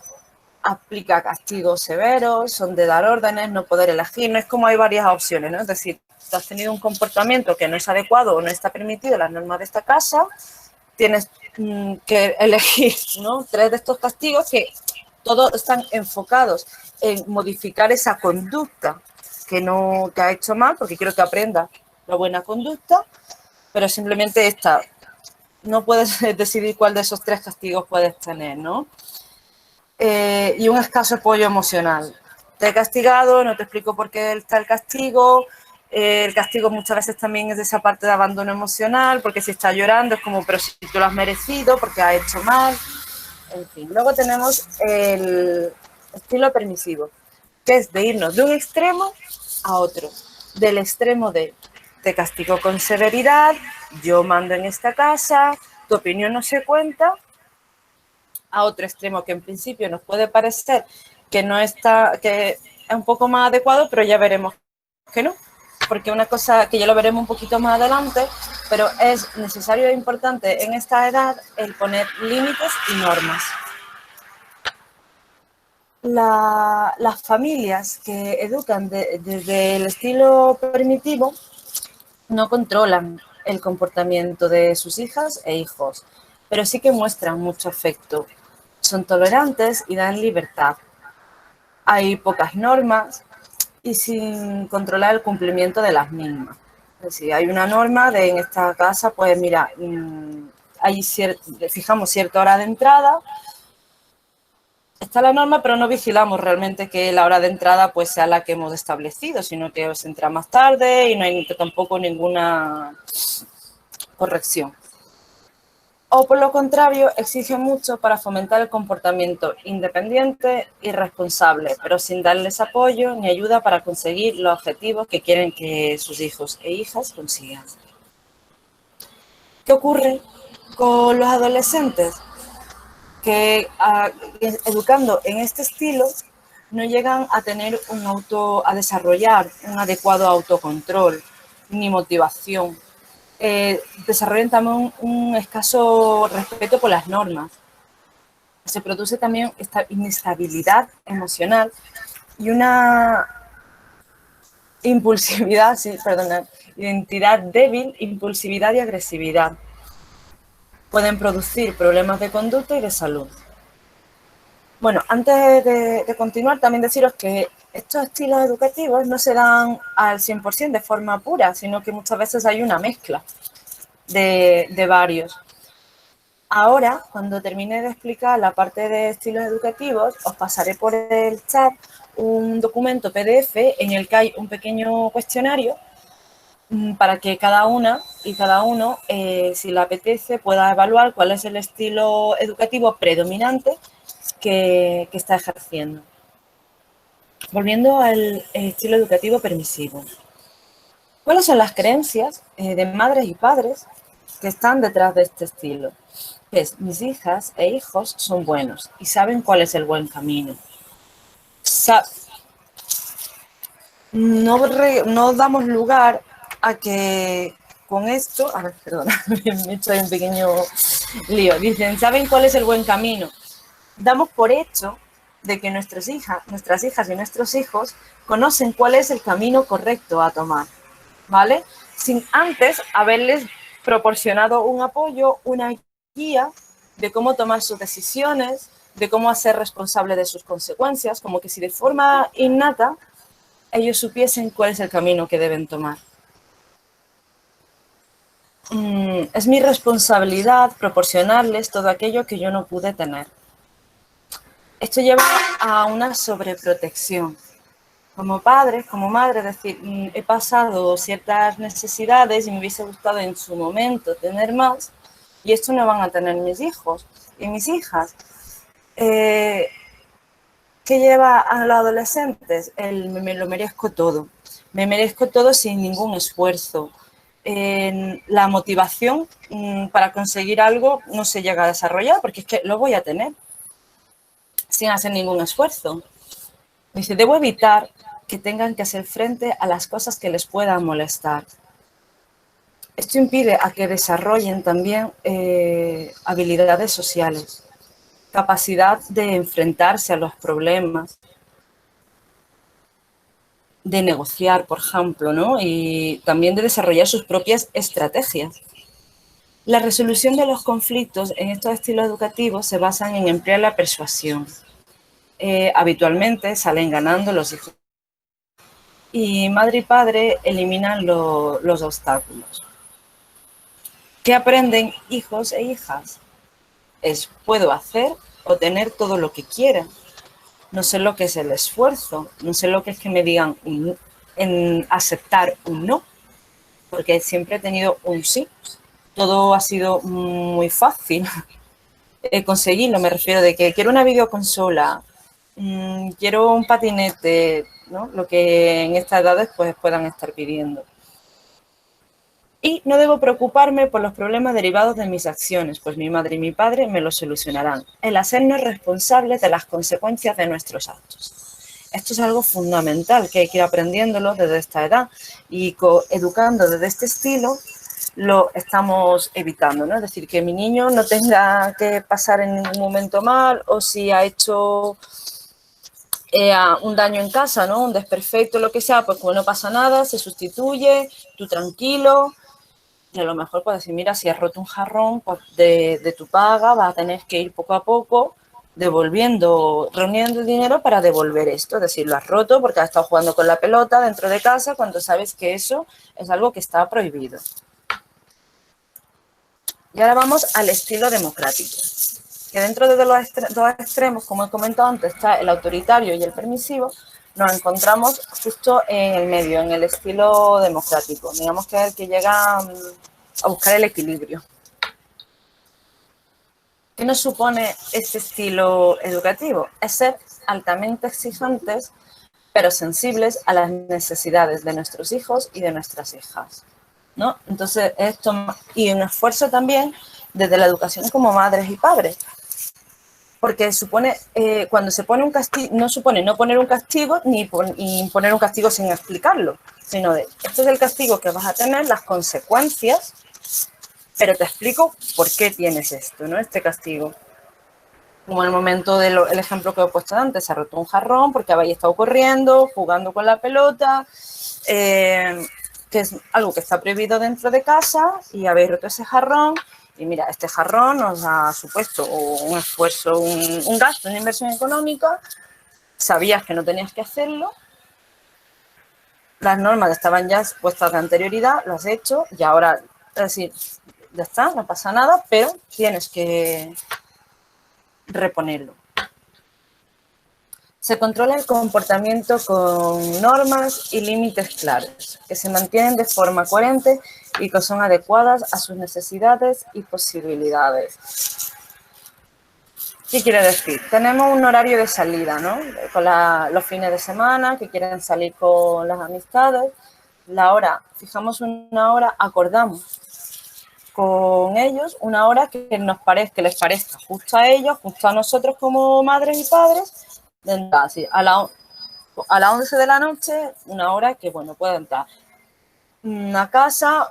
aplica castigos severos, son de dar órdenes, no poder elegir, no es como hay varias opciones, ¿no? Es decir, tú has tenido un comportamiento que no es adecuado o no está permitido en las normas de esta casa, tienes que elegir, ¿no? 3 de estos castigos que todos están enfocados en modificar esa conducta que ha hecho mal, porque quiero que aprenda la buena conducta, pero simplemente esta, no puedes decidir cuál de esos 3 castigos puedes tener, ¿no? Y un escaso apoyo emocional. Te he castigado, no te explico por qué está el castigo. El castigo muchas veces también es de esa parte de abandono emocional, porque si está llorando es como, pero si tú lo has merecido, porque has hecho mal. En fin, luego tenemos el estilo permisivo, que es de irnos de un extremo a otro. Del extremo de te castigo con severidad, yo mando en esta casa, tu opinión no se cuenta, a otro extremo que en principio nos puede parecer que es un poco más adecuado, pero ya veremos que no, porque una cosa que ya lo veremos un poquito más adelante, pero es necesario e importante en esta edad el poner límites y normas. Las familias que educan desde el estilo permitivo no controlan el comportamiento de sus hijas e hijos, pero sí que muestran mucho afecto. Son tolerantes y dan libertad. Hay pocas normas y sin controlar el cumplimiento de las mismas. Es decir, hay una norma de en esta casa, pues mira, fijamos cierta hora de entrada, está la norma, pero no vigilamos realmente que la hora de entrada pues sea la que hemos establecido, sino que se entra más tarde y no hay tampoco ninguna corrección. O por lo contrario, exige mucho para fomentar el comportamiento independiente y responsable, pero sin darles apoyo ni ayuda para conseguir los objetivos que quieren que sus hijos e hijas consigan. ¿Qué ocurre con los adolescentes? Que educando en este estilo no llegan a tener a desarrollar un adecuado autocontrol ni motivación. Desarrollan también un escaso respeto por las normas. Se produce también esta inestabilidad emocional y una identidad débil, impulsividad y agresividad. Pueden producir problemas de conducta y de salud. Bueno, antes de continuar, también deciros que estos estilos educativos no se dan al 100% de forma pura, sino que muchas veces hay una mezcla de varios. Ahora, cuando termine de explicar la parte de estilos educativos, os pasaré por el chat un documento PDF en el que hay un pequeño cuestionario para que cada una y cada uno, si le apetece, pueda evaluar cuál es el estilo educativo predominante que está ejerciendo. Volviendo al estilo educativo permisivo. ¿Cuáles son las creencias de madres y padres que están detrás de este estilo? Pues mis hijas e hijos son buenos y saben cuál es el buen camino. No damos lugar a que con esto... A ver, perdona, me he hecho un pequeño lío. Dicen, ¿saben cuál es el buen camino? Damos por hecho de que nuestras hijas y nuestros hijos conocen cuál es el camino correcto a tomar, ¿vale? Sin antes haberles proporcionado un apoyo, una guía de cómo tomar sus decisiones, de cómo hacer responsable de sus consecuencias, como que si de forma innata ellos supiesen cuál es el camino que deben tomar. Es mi responsabilidad proporcionarles todo aquello que yo no pude tener. Esto lleva a una sobreprotección. como padres, como madres, es decir, he pasado ciertas necesidades y me hubiese gustado en su momento tener más, y esto no van a tener mis hijos y mis hijas. ¿Qué lleva a los adolescentes? Me lo merezco todo. Me merezco todo sin ningún esfuerzo. La motivación para conseguir algo no se llega a desarrollar porque es que lo voy a tener sin hacer ningún esfuerzo. Dice, debo evitar que tengan que hacer frente a las cosas que les puedan molestar. Esto impide a que desarrollen también habilidades sociales, capacidad de enfrentarse a los problemas, de negociar, por ejemplo, ¿no? Y también de desarrollar sus propias estrategias. La resolución de los conflictos en estos estilos educativos se basan en emplear la persuasión. Habitualmente salen ganando los hijos. Y madre y padre eliminan los obstáculos. ¿Qué aprenden hijos e hijas? Puedo hacer o tener todo lo que quiera. No sé lo que es el esfuerzo, no sé lo que es que me digan en aceptar un no, porque siempre he tenido un sí. Todo ha sido muy fácil conseguirlo, me refiero de que quiero una videoconsola, quiero un patinete, ¿no? Lo que en estas edades pues puedan estar pidiendo. Y no debo preocuparme por los problemas derivados de mis acciones, pues mi madre y mi padre me los solucionarán. El hacernos responsables de las consecuencias de nuestros actos. Esto es algo fundamental que hay que ir aprendiéndolo desde esta edad y educando desde este estilo lo estamos evitando, ¿no? Es decir, que mi niño no tenga que pasar en ningún momento mal o si ha hecho un daño en casa, ¿no? Un desperfecto, lo que sea, pues como no pasa nada, se sustituye, tú tranquilo. Y a lo mejor puedes decir, mira, si has roto un jarrón pues de tu paga, vas a tener que ir poco a poco devolviendo, reuniendo dinero para devolver esto. Es decir, lo has roto porque has estado jugando con la pelota dentro de casa cuando sabes que eso es algo que está prohibido. Y ahora vamos al estilo democrático. Que dentro de los dos extremos, como he comentado antes, está el autoritario y el permisivo, nos encontramos justo en el medio, en el estilo democrático. Digamos que es el que llega a buscar el equilibrio. ¿Qué nos supone este estilo educativo? Es ser altamente exigentes, pero sensibles a las necesidades de nuestros hijos y de nuestras hijas, ¿no? Entonces, esto, y un esfuerzo también desde la educación como madres y padres. Porque supone, cuando se pone un castigo, no supone no poner un castigo ni poner un castigo sin explicarlo, sino de, este es el castigo que vas a tener, las consecuencias, pero te explico por qué tienes esto, ¿no? Este castigo. Como en el momento del ejemplo que he puesto antes, se ha roto un jarrón porque habéis estado corriendo, jugando con la pelota, que es algo que está prohibido dentro de casa y habéis roto ese jarrón. Y mira, este jarrón nos ha supuesto un esfuerzo, un gasto, una inversión económica. Sabías que no tenías que hacerlo. Las normas estaban ya puestas de anterioridad, lo has hecho y ahora, es decir, ya está, no pasa nada, pero tienes que reponerlo. Se controla el comportamiento con normas y límites claros, que se mantienen de forma coherente y que son adecuadas a sus necesidades y posibilidades. ¿Qué quiere decir? Tenemos un horario de salida, ¿no? Con los fines de semana, que quieren salir con las amistades. La hora, fijamos una hora, acordamos con ellos una hora que les parezca justo a ellos, justo a nosotros como madres y padres, de entrar así, a las 11 de la noche, una hora que, bueno, puede entrar a casa,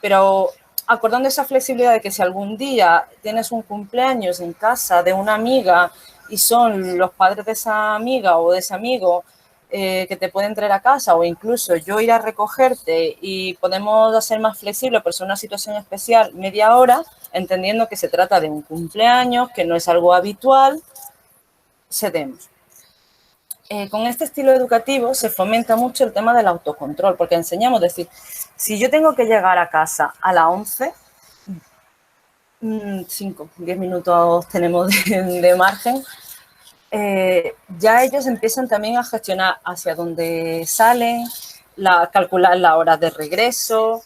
pero acordando esa flexibilidad de que si algún día tienes un cumpleaños en casa de una amiga y son los padres de esa amiga o de ese amigo que te pueden traer a casa o incluso yo ir a recogerte y podemos hacer más flexible, por ser una situación especial, media hora, entendiendo que se trata de un cumpleaños, que no es algo habitual, cedemos. Con este estilo educativo se fomenta mucho el tema del autocontrol, porque enseñamos, es decir, si yo tengo que llegar a casa a las 11, 5, 10 minutos tenemos de margen, ya ellos empiezan también a gestionar hacia dónde salen, calcular las horas de regreso,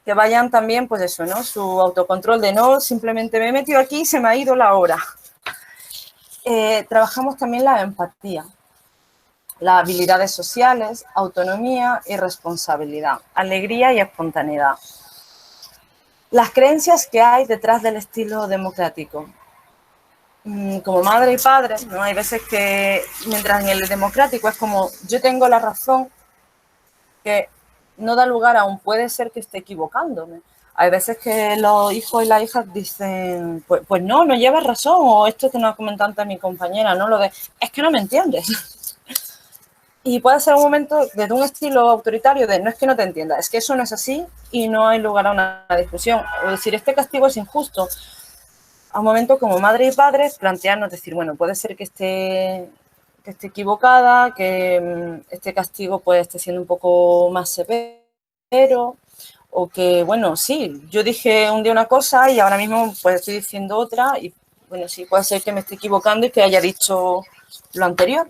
que vayan también, pues eso, ¿no? Su autocontrol de no, simplemente me he metido aquí y se me ha ido la hora. Trabajamos también la empatía, las habilidades sociales, autonomía y responsabilidad, alegría y espontaneidad. Las creencias que hay detrás del estilo democrático. Como madre y padre, ¿no? Hay veces que, mientras en el democrático es como yo tengo la razón, que no da lugar a un puede ser que esté equivocándome. Hay veces que los hijos y las hijas dicen, pues no llevas razón, o esto que nos ha comentado antes mi compañera, ¿no? Lo de, es que no me entiendes. Y puede ser un momento desde un estilo autoritario de, no es que no te entienda, es que eso no es así y no hay lugar a una discusión. O decir, este castigo es injusto. A un momento como madre y padre plantearnos, decir, bueno, puede ser que esté equivocada, que este castigo puede estar siendo un poco más severo, o que, bueno, sí, yo dije un día una cosa y ahora mismo pues estoy diciendo otra y, bueno, sí, puede ser que me esté equivocando y que haya dicho lo anterior.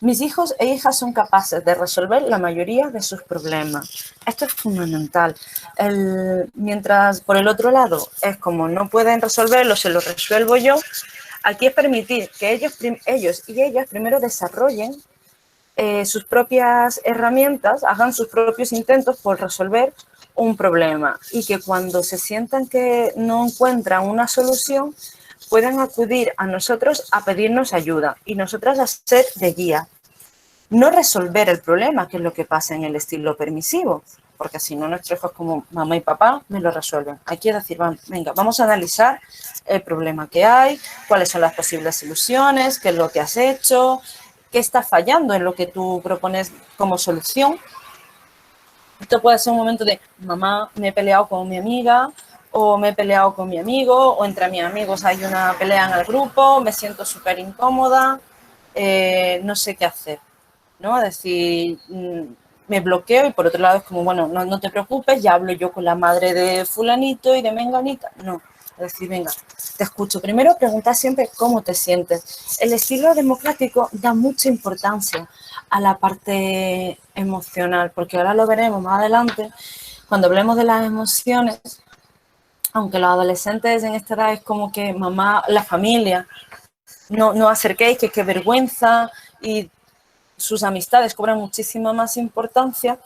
Mis hijos e hijas son capaces de resolver la mayoría de sus problemas. Esto es fundamental. Mientras, por el otro lado, es como no pueden resolverlo, se lo resuelvo yo, aquí es permitir que ellos y ellas primero desarrollen sus propias herramientas, hagan sus propios intentos por resolver un problema y que cuando se sientan que no encuentran una solución, puedan acudir a nosotros a pedirnos ayuda y nosotras a ser de guía. No resolver el problema, que es lo que pasa en el estilo permisivo, porque si no nuestros hijos como mamá y papá me lo resuelven. Aquí es decir, venga, vamos a analizar el problema que hay, cuáles son las posibles soluciones, qué es lo que has hecho, qué está fallando en lo que tú propones como solución. Esto puede ser un momento de, mamá, me he peleado con mi amiga, o me he peleado con mi amigo, o entre mis amigos hay una pelea en el grupo, me siento súper incómoda, no sé qué hacer, ¿no? Es decir, me bloqueo y por otro lado es como, bueno, no te preocupes, ya hablo yo con la madre de fulanito y de menganita. No, es decir, venga, te escucho. Primero preguntar siempre cómo te sientes. El estilo democrático da mucha importancia a la parte emocional, porque ahora lo veremos más adelante, cuando hablemos de las emociones, aunque los adolescentes en esta edad es como que mamá, la familia, no acerquéis, que qué vergüenza, y sus amistades cobran muchísima más importancia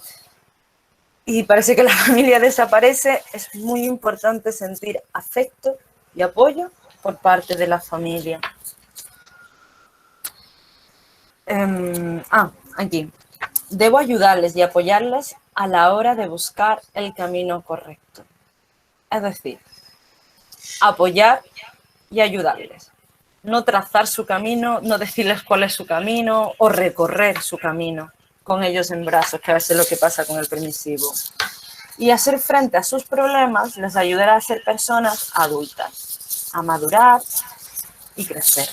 y parece que la familia desaparece. Es muy importante sentir afecto y apoyo por parte de la familia. Aquí. Debo ayudarles y apoyarles a la hora de buscar el camino correcto. Es decir, apoyar y ayudarles. No trazar su camino, no decirles cuál es su camino o recorrer su camino con ellos en brazos, que a veces es lo que pasa con el permisivo. Y hacer frente a sus problemas les ayudará a ser personas adultas, a madurar y crecer.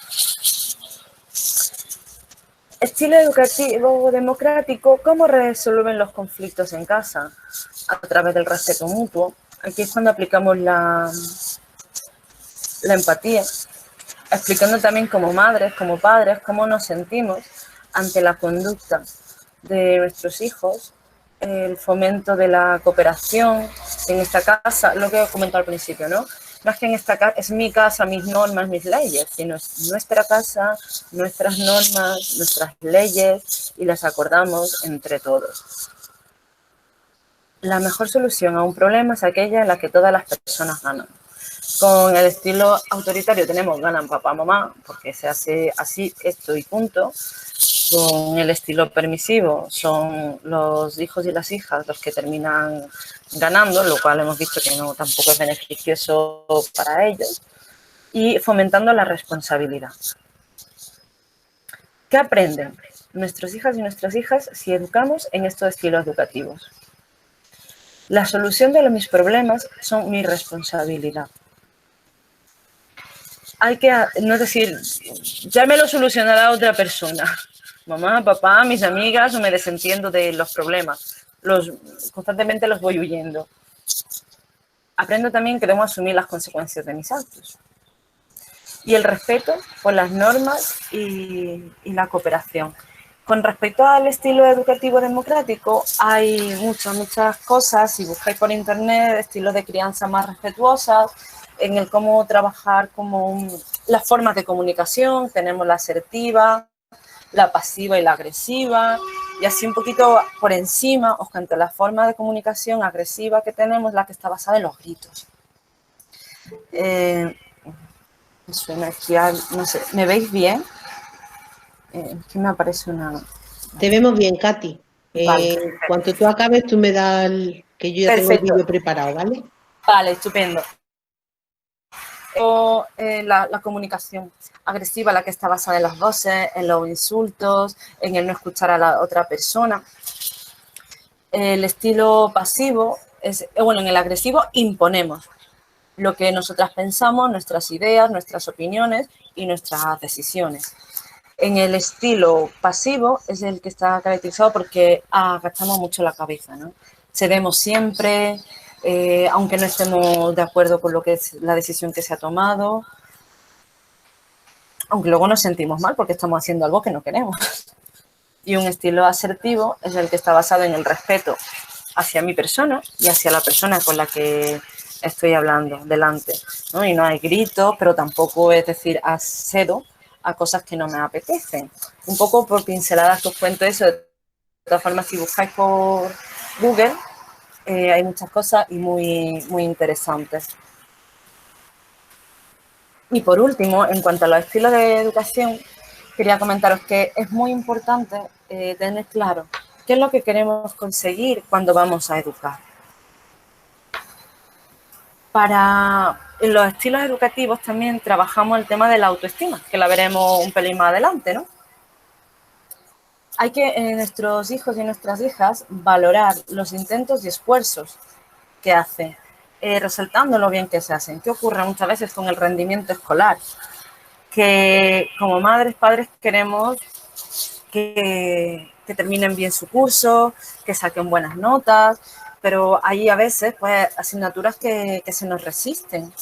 Estilo educativo democrático, ¿cómo resuelven los conflictos en casa? A través del respeto mutuo. Aquí es cuando aplicamos la empatía, explicando también como madres, como padres, cómo nos sentimos ante la conducta de nuestros hijos, el fomento de la cooperación en esta casa, lo que he comentado al principio, ¿no? No es que en esta casa es mi casa, mis normas, mis leyes, sino es nuestra casa, nuestras normas, nuestras leyes y las acordamos entre todos. La mejor solución a un problema es aquella en la que todas las personas ganan. Con el estilo autoritario tenemos ganan papá, mamá, porque se hace así, esto y punto. Con el estilo permisivo son los hijos y las hijas los que terminan ganando, lo cual hemos visto que no tampoco es beneficioso para ellos. Y fomentando la responsabilidad. ¿Qué aprenden nuestras hijas y nuestras hijas si educamos en estos estilos educativos? La solución de mis problemas son mi responsabilidad. No es decir, ya me lo solucionará otra persona. Mamá, papá, mis amigas, o me desentiendo de los problemas. Constantemente los voy huyendo. Aprendo también que debo asumir las consecuencias de mis actos. y el respeto por las normas y la cooperación. Con respecto al estilo educativo democrático, hay muchas cosas, si buscáis por internet, estilos de crianza más respetuosas, en el cómo trabajar las formas de comunicación, tenemos la asertiva, la pasiva y la agresiva, y así un poquito por encima os cuento la forma de comunicación agresiva que tenemos, la que está basada en los gritos. Suena aquí, no sé, ¿me veis bien? Aquí me aparece una... Te vemos bien, Katy. Vale. Cuando tú acabes, tú me das que yo ya tengo el vídeo preparado, ¿vale? Vale, estupendo. La comunicación agresiva, la que está basada en las voces, en los insultos, en el no escuchar a la otra persona. El estilo pasivo es, bueno, en el agresivo imponemos lo que nosotras pensamos, nuestras ideas, nuestras opiniones y nuestras decisiones. En el estilo pasivo es el que está caracterizado porque agachamos mucho la cabeza, ¿no? Cedemos siempre, aunque no estemos de acuerdo con lo que es la decisión que se ha tomado, aunque luego nos sentimos mal porque estamos haciendo algo que no queremos. Y un estilo asertivo es el que está basado en el respeto hacia mi persona y hacia la persona con la que estoy hablando delante, ¿no? Y no hay gritos, pero tampoco es decir, accedo a cosas que no me apetecen. Un poco por pinceladas que os cuento eso. De todas formas, si buscáis por Google, hay muchas cosas y muy interesantes. Y por último, en cuanto a los estilos de educación, quería comentaros que es muy importante tener claro qué es lo que queremos conseguir cuando vamos a educar. En los estilos educativos también trabajamos el tema de la autoestima, que la veremos un pelín más adelante, ¿no? Hay que en nuestros hijos y nuestras hijas valorar los intentos y esfuerzos que hacen, resaltando lo bien que se hacen. ¿Qué ocurre muchas veces con el rendimiento escolar? Que como madres, padres queremos que terminen bien su curso, que saquen buenas notas, pero hay a veces pues asignaturas que se nos resisten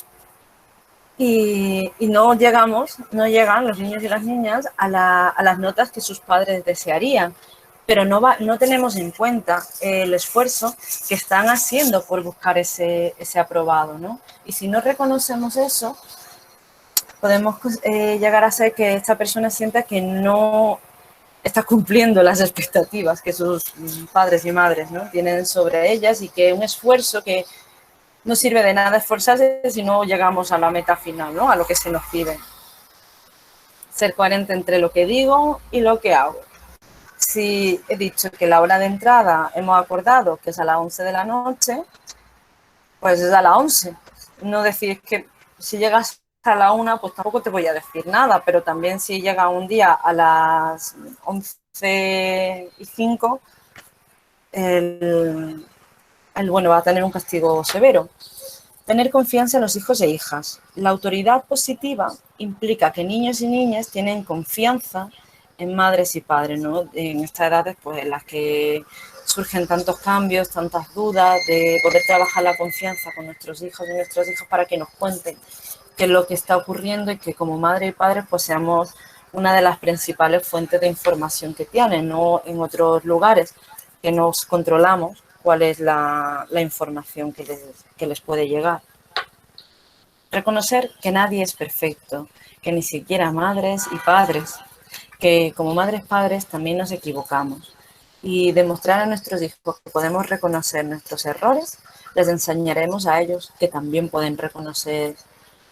y no llegan los niños y las niñas a las notas que sus padres desearían, pero no tenemos en cuenta el esfuerzo que están haciendo por buscar ese aprobado, ¿no? Y si no reconocemos eso, podemos llegar a ser que esta persona sienta que no está cumpliendo las expectativas que sus padres y madres, ¿no?, tienen sobre ellas, y que un esfuerzo que no sirve de nada esforzarse si no llegamos a la meta final, ¿no?, a lo que se nos pide. Ser coherente entre lo que digo y lo que hago. Si he dicho que la hora de entrada hemos acordado que es a las 11 de la noche, pues es a las 11. No decir que si llegas a la 1, pues tampoco te voy a decir nada, pero también si llega un día a las 11:05, bueno, va a tener un castigo severo. Tener confianza en los hijos e hijas. La autoridad positiva implica que niños y niñas tienen confianza en madres y padres, ¿no? En estas edades, pues en las que surgen tantos cambios, tantas dudas, de poder trabajar la confianza con nuestros hijos y nuestras hijas para que nos cuenten qué es lo que está ocurriendo y que como madre y padre pues seamos una de las principales fuentes de información que tienen, no en otros lugares que nos controlamos cuál es la información que les puede llegar. Reconocer que nadie es perfecto, que ni siquiera madres y padres, que como madres y padres también nos equivocamos, y demostrar a nuestros hijos que podemos reconocer nuestros errores. Les enseñaremos a ellos que también pueden reconocer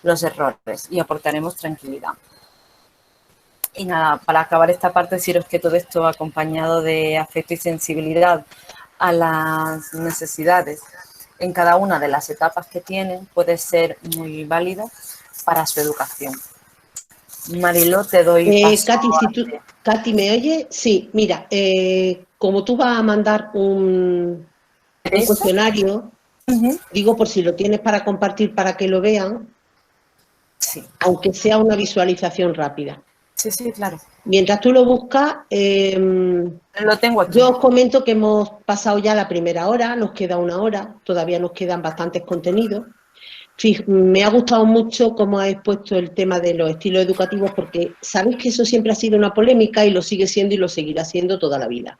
los errores y aportaremos tranquilidad. Y nada, para acabar esta parte, deciros que todo esto acompañado de afecto y sensibilidad a las necesidades en cada una de las etapas que tienen puede ser muy válido para su educación. Mariló, te doy paso. Katy, ¿me oye? Sí, mira, como tú vas a mandar un cuestionario, digo por si lo tienes para compartir para que lo vean, sí, aunque sea una visualización rápida. Sí, sí, claro. Mientras tú lo buscas, lo tengo aquí. Yo os comento que hemos pasado ya la primera hora, nos queda una hora, todavía nos quedan bastantes contenidos, Me ha gustado mucho cómo has expuesto el tema de los estilos educativos, porque sabéis que eso siempre ha sido una polémica y lo sigue siendo y lo seguirá siendo toda la vida.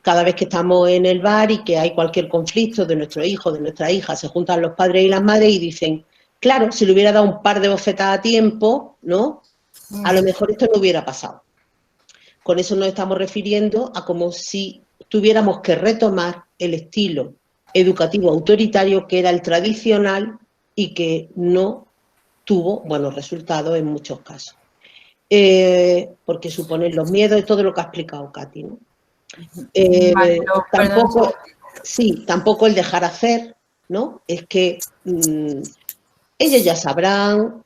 Cada vez que estamos en el bar y que hay cualquier conflicto de nuestro hijo, de nuestra hija, se juntan los padres y las madres y dicen, claro, si le hubiera dado un par de bofetadas a tiempo, ¿no? A lo mejor esto no hubiera pasado. Con eso nos estamos refiriendo a como si tuviéramos que retomar el estilo educativo autoritario que era el tradicional y que no tuvo buenos resultados en muchos casos. Porque suponen los miedos y todo lo que ha explicado Katy, ¿no? Tampoco el dejar hacer, ¿no? Es que ellos ya sabrán,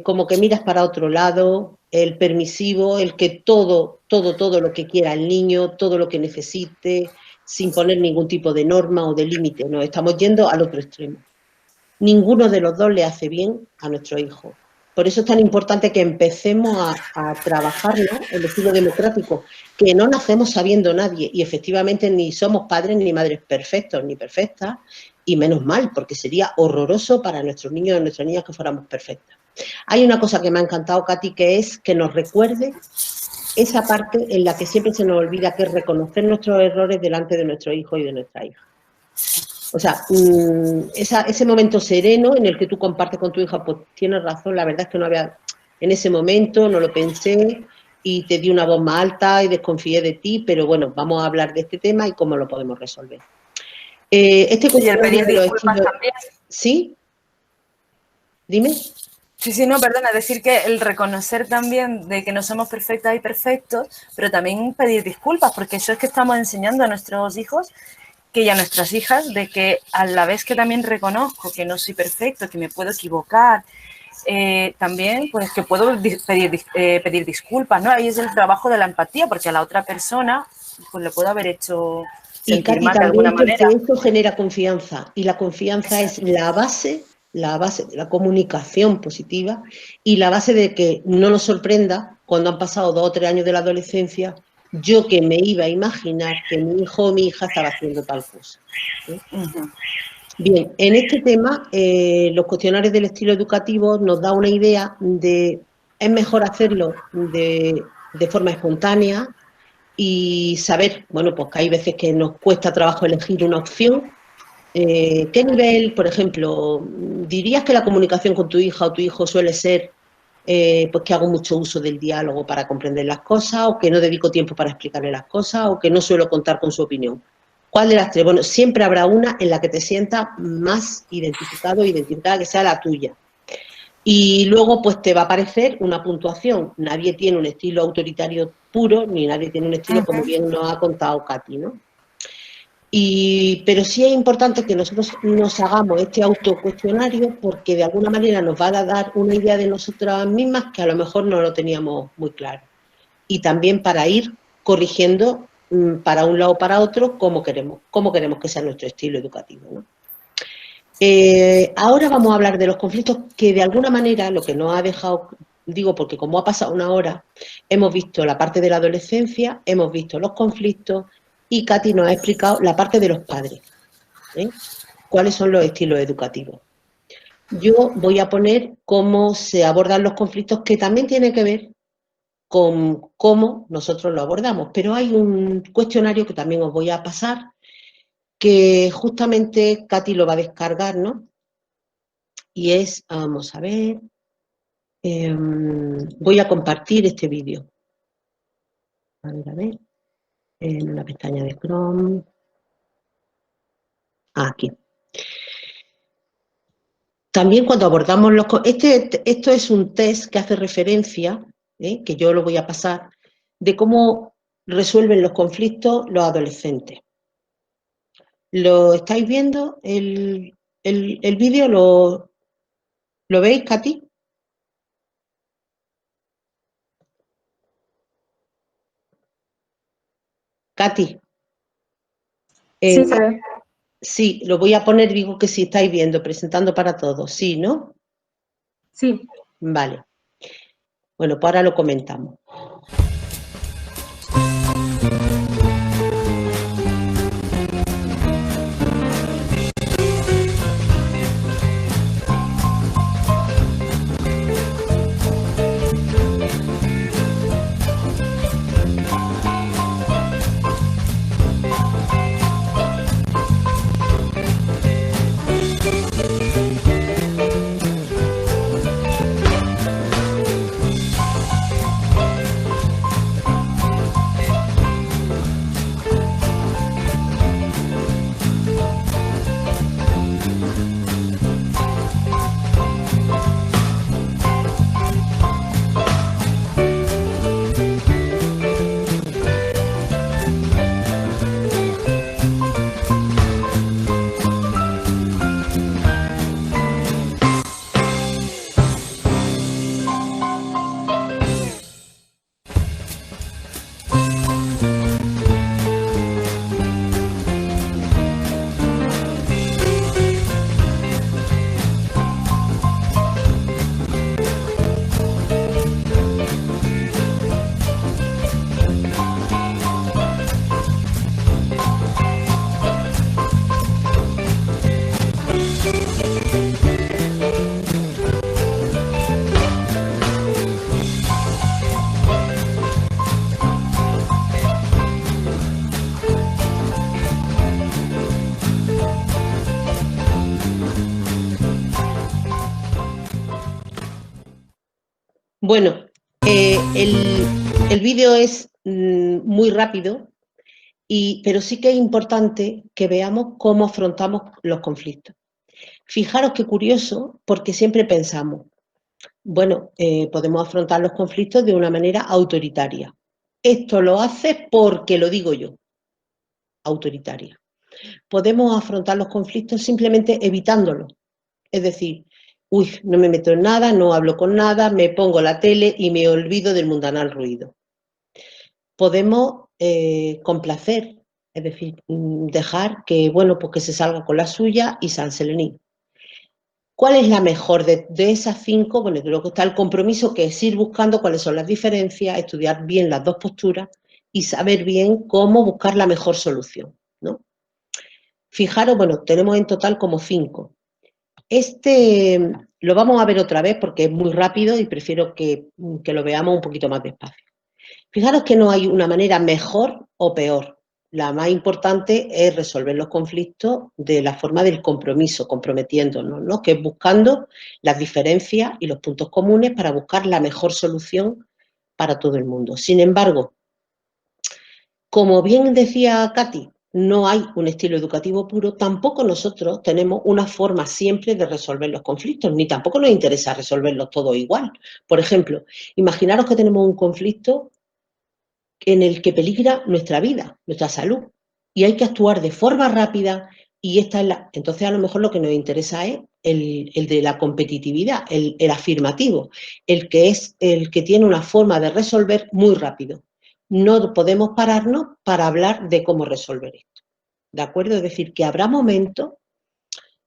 como que miras para otro lado, el permisivo, el que todo lo que quiera el niño, todo lo que necesite, sin poner ningún tipo de norma o de límite. Nos estamos yendo al otro extremo. Ninguno de los dos le hace bien a nuestro hijo. Por eso es tan importante que empecemos a trabajar, ¿no?, el estilo democrático, que no nacemos sabiendo nadie y efectivamente ni somos padres ni madres perfectos ni perfectas, y menos mal, porque sería horroroso para nuestros niños y nuestras niñas que fuéramos perfectas. Hay una cosa que me ha encantado, Katy, que es que nos recuerde esa parte en la que siempre se nos olvida, que es reconocer nuestros errores delante de nuestro hijo y de nuestra hija. O sea, ese momento sereno en el que tú compartes con tu hija, pues tienes razón, la verdad es que no había, en ese momento no lo pensé y te di una voz más alta y desconfié de ti, pero bueno, vamos a hablar de este tema y cómo lo podemos resolver. Y el pedir disculpas también. ¿Sí? Dime. Sí, no, perdona, decir que el reconocer también de que no somos perfectas y perfectos, pero también pedir disculpas, porque eso es que estamos enseñando a nuestros hijos y a nuestras hijas, de que a la vez que también reconozco que no soy perfecto, que me puedo equivocar, también pues que puedo pedir disculpas, ¿no? Ahí es el trabajo de la empatía, porque a la otra persona pues le puedo haber hecho sentir mal de alguna manera. Esto genera confianza, y la confianza es la base de la comunicación positiva y la base de que no nos sorprenda cuando han pasado 2 o 3 años de la adolescencia, yo que me iba a imaginar que mi hijo o mi hija estaba haciendo tal cosa, ¿sí? Bien, en este tema, los cuestionarios del estilo educativo nos da una idea de, es mejor hacerlo de forma espontánea y saber, bueno, pues que hay veces que nos cuesta trabajo elegir una opción. ¿Qué nivel, por ejemplo, dirías que la comunicación con tu hija o tu hijo suele ser pues que hago mucho uso del diálogo para comprender las cosas, o que no dedico tiempo para explicarle las cosas, o que no suelo contar con su opinión? ¿Cuál de las tres? Bueno, siempre habrá una en la que te sientas más identificado o identificada, que sea la tuya. Y luego pues te va a aparecer una puntuación. Nadie tiene un estilo autoritario puro, ni nadie tiene un estilo, como bien nos ha contado Katy, ¿no? Pero sí es importante que nosotros nos hagamos este autocuestionario, porque de alguna manera nos va a dar una idea de nosotras mismas que a lo mejor no lo teníamos muy claro. Y también para ir corrigiendo para un lado o para otro cómo queremos que sea nuestro estilo educativo, ¿no? Ahora vamos a hablar de los conflictos, que de alguna manera lo que nos ha dejado, digo porque como ha pasado una hora, hemos visto la parte de la adolescencia, hemos visto los conflictos, y Katy nos ha explicado la parte de los padres, ¿eh? Cuáles son los estilos educativos. Yo voy a poner cómo se abordan los conflictos, que también tiene que ver con cómo nosotros lo abordamos, pero hay un cuestionario que también os voy a pasar, que justamente Katy lo va a descargar, ¿no? Y es, vamos a ver, voy a compartir este vídeo. A ver. En la pestaña de Chrome. Aquí. También cuando abordamos los... Esto es un test que hace referencia, que yo lo voy a pasar, de cómo resuelven los conflictos los adolescentes. ¿Lo estáis viendo? ¿El vídeo lo veis, Katy? Katy. Sí, se ve. Sí, lo voy a poner, digo que sí, estáis viendo, presentando para todos, sí, ¿no? Sí. Vale. Bueno, pues ahora lo comentamos. Bueno, el vídeo es muy rápido, pero sí que es importante que veamos cómo afrontamos los conflictos. Fijaros qué curioso, porque siempre pensamos, bueno, podemos afrontar los conflictos de una manera autoritaria. Esto lo hace porque lo digo yo, autoritaria. Podemos afrontar los conflictos simplemente evitándolos. Es decir, uy, no me meto en nada, no hablo con nada, me pongo la tele y me olvido del mundanal ruido. Podemos complacer, es decir, dejar que, bueno, pues que se salga con la suya y San Selenín. ¿Cuál es la mejor de esas 5? Bueno, luego está el compromiso, que es ir buscando cuáles son las diferencias, estudiar bien las dos posturas y saber bien cómo buscar la mejor solución, ¿no? Fijaros, bueno, tenemos en total como 5. Lo vamos a ver otra vez porque es muy rápido y prefiero que lo veamos un poquito más despacio. Fijaros que no hay una manera mejor o peor. La más importante es resolver los conflictos de la forma del compromiso, comprometiéndonos, ¿no? Que es buscando las diferencias y los puntos comunes para buscar la mejor solución para todo el mundo. Sin embargo, como bien decía Katy, no hay un estilo educativo puro, tampoco nosotros tenemos una forma siempre de resolver los conflictos, ni tampoco nos interesa resolverlos todos igual. Por ejemplo, imaginaros que tenemos un conflicto en el que peligra nuestra vida, nuestra salud, y hay que actuar de forma rápida, y entonces a lo mejor lo que nos interesa es el de la competitividad, el afirmativo, el que tiene una forma de resolver muy rápido. No podemos pararnos para hablar de cómo resolver esto, ¿de acuerdo? Es decir, que habrá momentos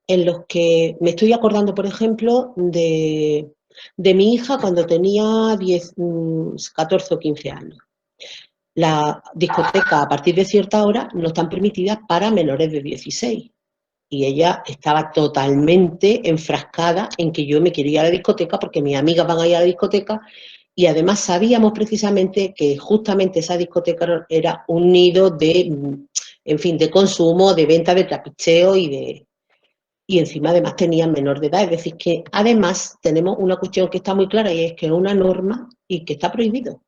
en los que me estoy acordando, por ejemplo, de mi hija cuando tenía 14 o 15 años. Las discotecas a partir de cierta hora no están permitidas para menores de 16. Y ella estaba totalmente enfrascada en que yo me quería ir a la discoteca porque mis amigas van a ir a la discoteca, y además sabíamos precisamente que justamente esa discoteca era un nido de, en fin, de consumo, de venta, de trapicheo y encima además tenían menor de edad. Es decir, que además tenemos una cuestión que está muy clara, y es que es una norma y que está prohibido.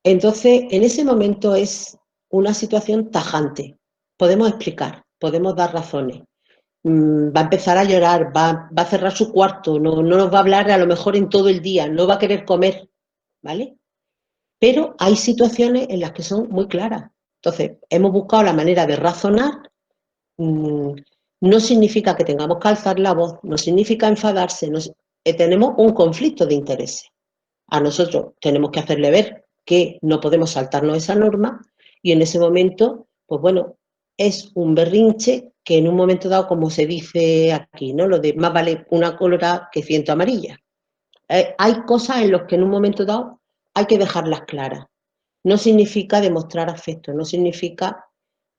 Entonces, en ese momento es una situación tajante. Podemos explicar, podemos dar razones. Va a empezar a llorar, va a cerrar su cuarto, no nos va a hablar a lo mejor en todo el día, no va a querer comer, ¿vale? Pero hay situaciones en las que son muy claras. Entonces, hemos buscado la manera de razonar. No significa que tengamos que alzar la voz, no significa enfadarse, tenemos un conflicto de intereses. A nosotros tenemos que hacerle ver que no podemos saltarnos esa norma, y en ese momento, pues bueno, es un berrinche que en un momento dado, como se dice aquí, ¿no? Lo de más vale una colorada que 100 amarillas. Hay cosas en las que en un momento dado hay que dejarlas claras. No significa demostrar afecto, no significa,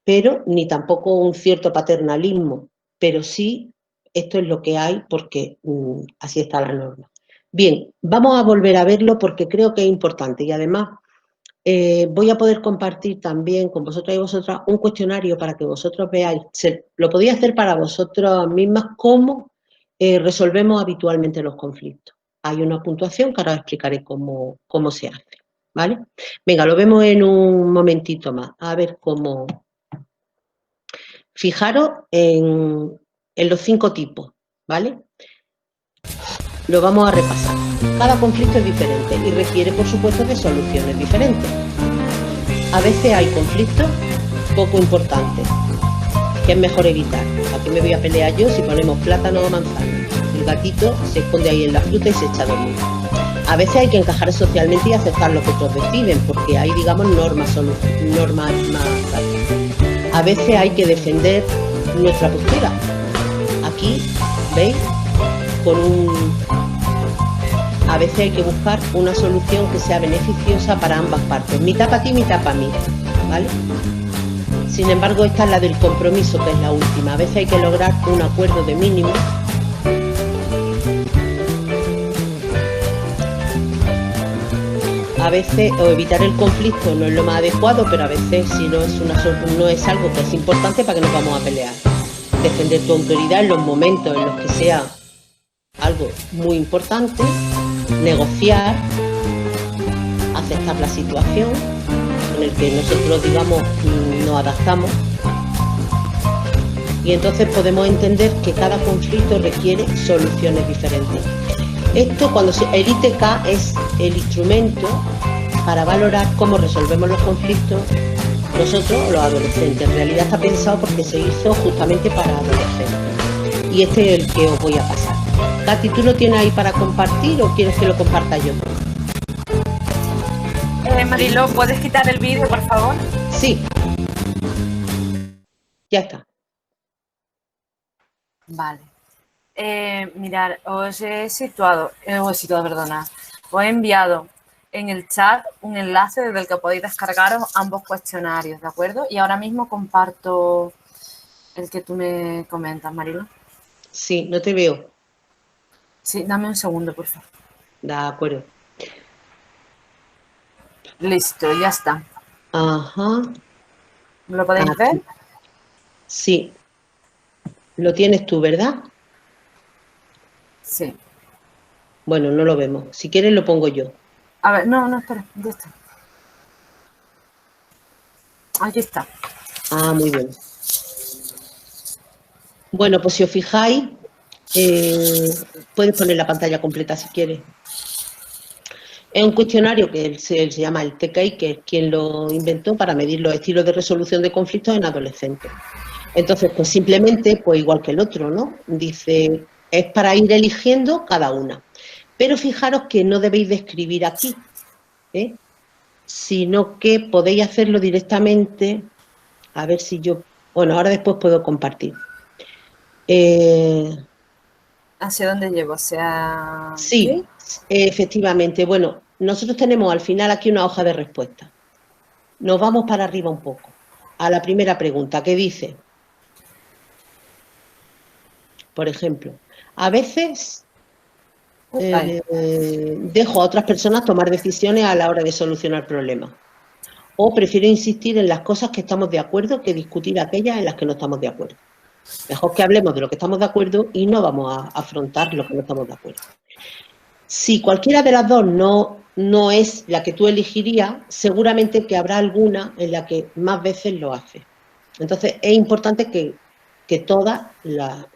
pero ni tampoco un cierto paternalismo, pero sí esto es lo que hay porque así está la norma. Bien, vamos a volver a verlo porque creo que es importante, y además voy a poder compartir también con vosotros y vosotras un cuestionario para que vosotros veáis, lo podéis hacer para vosotras mismas, cómo resolvemos habitualmente los conflictos. Hay una puntuación que ahora os explicaré cómo se hace, ¿vale? Venga, lo vemos en un momentito más, a ver cómo... Fijaros en los 5 tipos, ¿vale? Lo vamos a repasar. Cada conflicto es diferente y requiere, por supuesto, de soluciones diferentes. A veces hay conflictos poco importantes, que es mejor evitar. ¿A qué me voy a pelear yo si ponemos plátano o manzana? El gatito se esconde ahí en la fruta y se echa a dormir. A veces hay que encajar socialmente y aceptar lo que otros deciden, porque hay, digamos, normas más rápidas. A veces hay que defender nuestra postura. Aquí, ¿veis? A veces hay que buscar una solución que sea beneficiosa para ambas partes, mitad para ti, mitad para mí, ¿vale? Sin embargo, esta es la del compromiso, que es la última. A veces hay que lograr un acuerdo de mínimo. A veces, o evitar el conflicto no es lo más adecuado, pero a veces si no es algo que es importante, ¿para qué nos vamos a pelear? Defender tu autoridad en los momentos en los que sea algo muy importante, negociar, aceptar la situación en el que nosotros, digamos, nos adaptamos, y entonces podemos entender que cada conflicto requiere soluciones diferentes. Esto, el ITK es el instrumento para valorar cómo resolvemos los conflictos nosotros, los adolescentes. En realidad está pensado porque se hizo justamente para adolescentes. Y este es el que os voy a pasar. Katy, ¿tú lo tienes ahí para compartir o quieres que lo comparta yo? Mariló, ¿puedes quitar el vídeo, por favor? Sí. Ya está. Vale. Mirad, os he enviado en el chat un enlace desde el que podéis descargaros ambos cuestionarios, ¿de acuerdo? Y ahora mismo comparto el que tú me comentas, Marilo. Sí, no te veo. Sí, dame un segundo, por favor. De acuerdo. Listo, ya está. Ajá. ¿Lo podéis ver? Sí. Lo tienes tú, ¿verdad? Sí. Bueno, no lo vemos. Si quieres lo pongo yo. A ver, no, espera, ya está. Aquí está. Ah, muy bien. Bueno, pues si os fijáis, puedes poner la pantalla completa si quieres. Es un cuestionario que se llama el TKI, que es quien lo inventó para medir los estilos de resolución de conflictos en adolescentes. Entonces, pues simplemente, pues igual que el otro, ¿no? Dice, es para ir eligiendo cada una. Pero fijaros que no debéis de escribir aquí, sino que podéis hacerlo directamente. A ver si yo... Bueno, ahora después puedo compartir. ¿Hacia dónde llevo? O sea... Sí, efectivamente. Bueno, nosotros tenemos al final aquí una hoja de respuesta. Nos vamos para arriba un poco. A la primera pregunta, que dice... Por ejemplo, a veces dejo a otras personas tomar decisiones a la hora de solucionar problemas. O prefiero insistir en las cosas que estamos de acuerdo que discutir aquellas en las que no estamos de acuerdo. Mejor que hablemos de lo que estamos de acuerdo y no vamos a afrontar lo que no estamos de acuerdo. Si cualquiera de las dos no es la que tú elegirías, seguramente que habrá alguna en la que más veces lo hace. Entonces, es importante que todas las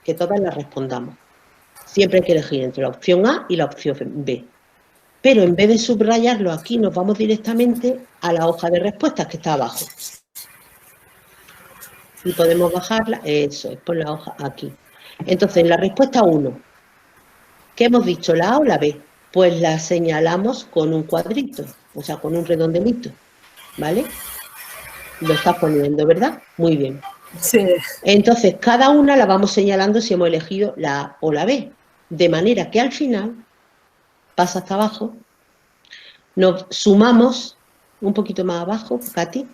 respondamos. Siempre hay que elegir entre la opción A y la opción B. Pero en vez de subrayarlo aquí, nos vamos directamente a la hoja de respuestas que está abajo. Y podemos bajarla, eso es, por la hoja aquí. Entonces, la respuesta 1, ¿qué hemos dicho? ¿La A o la B? Pues la señalamos con un cuadrito, o sea, con un redondelito, ¿vale? Lo estás poniendo, ¿verdad? Muy bien. Sí. Entonces, cada una la vamos señalando si hemos elegido la A o la B, de manera que al final, pasa hasta abajo, nos sumamos un poquito más abajo, Katy.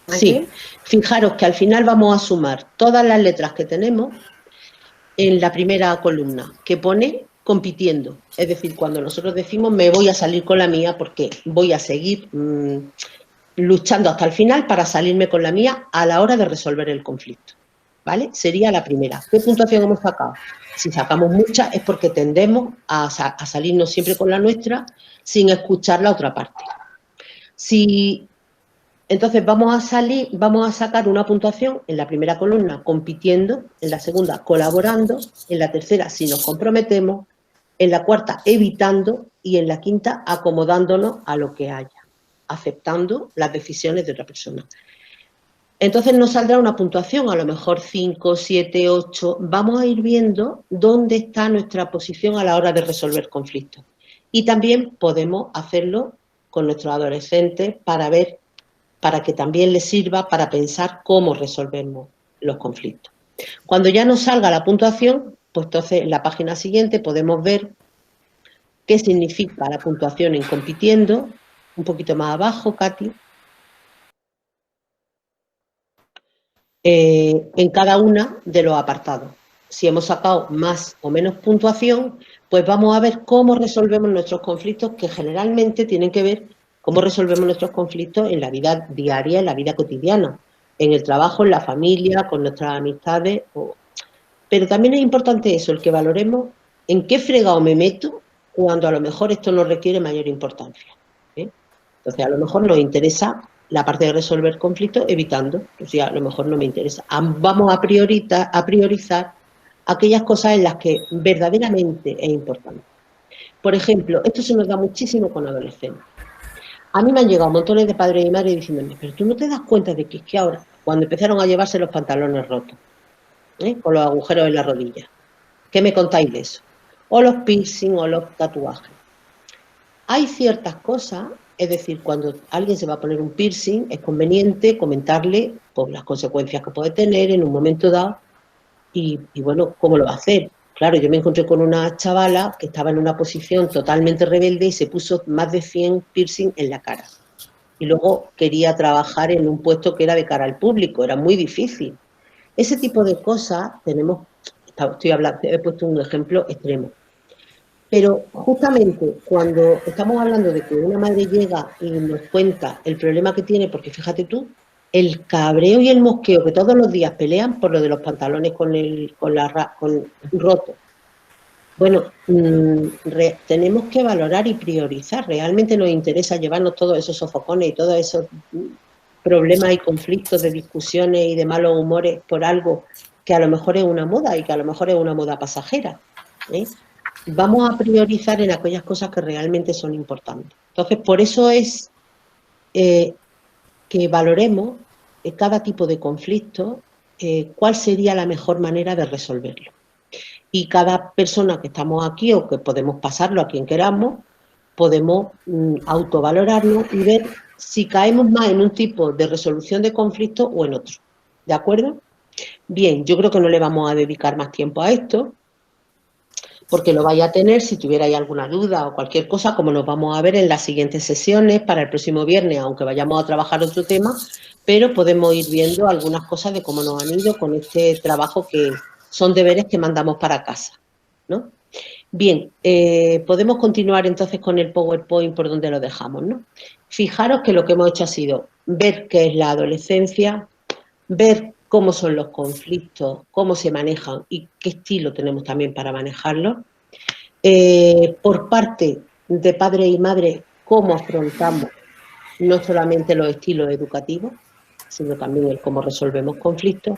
Sí, fijaros que al final vamos a sumar todas las letras que tenemos en la primera columna, que pone compitiendo. Es decir, cuando nosotros decimos me voy a salir con la mía porque voy a seguir luchando hasta el final para salirme con la mía a la hora de resolver el conflicto. ¿Vale? Sería la primera. ¿Qué puntuación hemos sacado? Si sacamos muchas es porque tendemos a salirnos siempre con la nuestra sin escuchar la otra parte. Entonces vamos a sacar una puntuación en la primera columna compitiendo, en la segunda colaborando, en la tercera si nos comprometemos, en la cuarta evitando y en la quinta acomodándonos a lo que haya, aceptando las decisiones de otra persona. Entonces nos saldrá una puntuación, a lo mejor 5, 7, 8. Vamos a ir viendo dónde está nuestra posición a la hora de resolver conflictos. Y también podemos hacerlo con nuestros adolescentes para que también les sirva para pensar cómo resolvemos los conflictos. Cuando ya nos salga la puntuación, pues entonces en la página siguiente podemos ver qué significa la puntuación en compitiendo, un poquito más abajo, Katy. En cada una de los apartados. Si hemos sacado más o menos puntuación, pues vamos a ver cómo resolvemos nuestros conflictos, que generalmente tienen que ver cómo resolvemos nuestros conflictos en la vida diaria, en la vida cotidiana, en el trabajo, en la familia, con nuestras amistades. Pero también es importante eso, el que valoremos ¿en qué fregado me meto cuando a lo mejor esto no requiere mayor importancia? Entonces, a lo mejor nos interesa la parte de resolver conflictos evitando, pues ya a lo mejor no me interesa. Vamos a priorizar aquellas cosas en las que verdaderamente es importante. Por ejemplo, esto se nos da muchísimo con adolescentes. A mí me han llegado montones de padres y madres diciéndome, pero tú no te das cuenta de que es que ahora, cuando empezaron a llevarse los pantalones rotos, con los agujeros en la rodilla, ¿qué me contáis de eso? O los piercing o los tatuajes. Hay ciertas cosas, es decir, cuando alguien se va a poner un piercing, es conveniente comentarle pues, las consecuencias que puede tener en un momento dado y bueno, cómo lo va a hacer. Claro, yo me encontré con una chavala que estaba en una posición totalmente rebelde y se puso más de 100 piercing en la cara. Y luego quería trabajar en un puesto que era de cara al público, era muy difícil. Ese tipo de cosas tenemos, he puesto un ejemplo extremo. Pero justamente cuando estamos hablando de que una madre llega y nos cuenta el problema que tiene, porque fíjate tú, el cabreo y el mosqueo que todos los días pelean por lo de los pantalones con roto. Bueno, tenemos que valorar y priorizar. Realmente nos interesa llevarnos todos esos sofocones y todos esos problemas y conflictos de discusiones y de malos humores por algo que a lo mejor es una moda y que a lo mejor es una moda pasajera. Vamos a priorizar en aquellas cosas que realmente son importantes. Entonces, por eso es que valoremos cada tipo de conflicto, cuál sería la mejor manera de resolverlo. Y cada persona que estamos aquí o que podemos pasarlo a quien queramos, podemos autovalorarnos y ver si caemos más en un tipo de resolución de conflicto o en otro. ¿De acuerdo? Bien, yo creo que no le vamos a dedicar más tiempo a esto, porque lo vais a tener si tuvierais alguna duda o cualquier cosa, como nos vamos a ver en las siguientes sesiones para el próximo viernes, aunque vayamos a trabajar otro tema, pero podemos ir viendo algunas cosas de cómo nos han ido con este trabajo que son deberes que mandamos para casa, ¿no? Bien, podemos continuar entonces con el PowerPoint por donde lo dejamos, ¿no? Fijaros que lo que hemos hecho ha sido ver qué es la adolescencia, ver cómo son los conflictos, cómo se manejan y qué estilo tenemos también para manejarlos. Por parte de padres y madres, cómo afrontamos no solamente los estilos educativos, sino también el cómo resolvemos conflictos.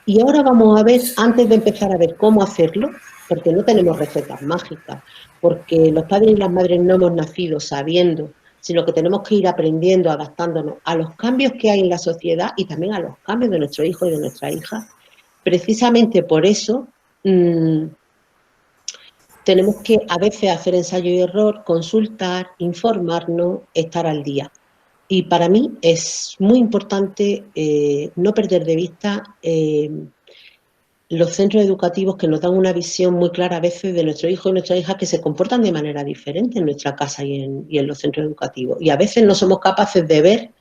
Y ahora vamos a ver, antes de empezar a ver cómo hacerlo, porque no tenemos recetas mágicas, porque los padres y las madres no hemos nacido sabiendo, sino que tenemos que ir aprendiendo, adaptándonos a los cambios que hay en la sociedad y también a los cambios de nuestros hijos y de nuestras hijas. Precisamente por eso tenemos que a veces hacer ensayo y error, consultar, informarnos, estar al día. Y para mí es muy importante no perder de vista los centros educativos que nos dan una visión muy clara a veces de nuestros hijos y nuestras hijas que se comportan de manera diferente en nuestra casa y en los centros educativos. Y a veces no somos capaces de ver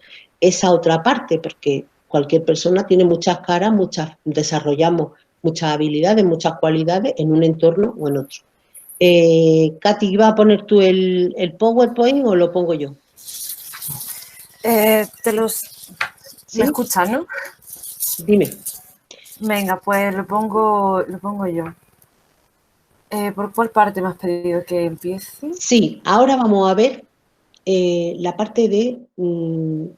esa otra parte, porque cualquier persona tiene muchas caras, desarrollamos muchas habilidades, muchas cualidades en un entorno o en otro. Katy, ¿vas a poner tú el PowerPoint o lo pongo yo? ¿Me ¿Sí? escuchas, no? Dime. Venga, pues lo pongo yo. ¿Por cuál parte me has pedido que empiece? Sí, ahora vamos a ver la parte de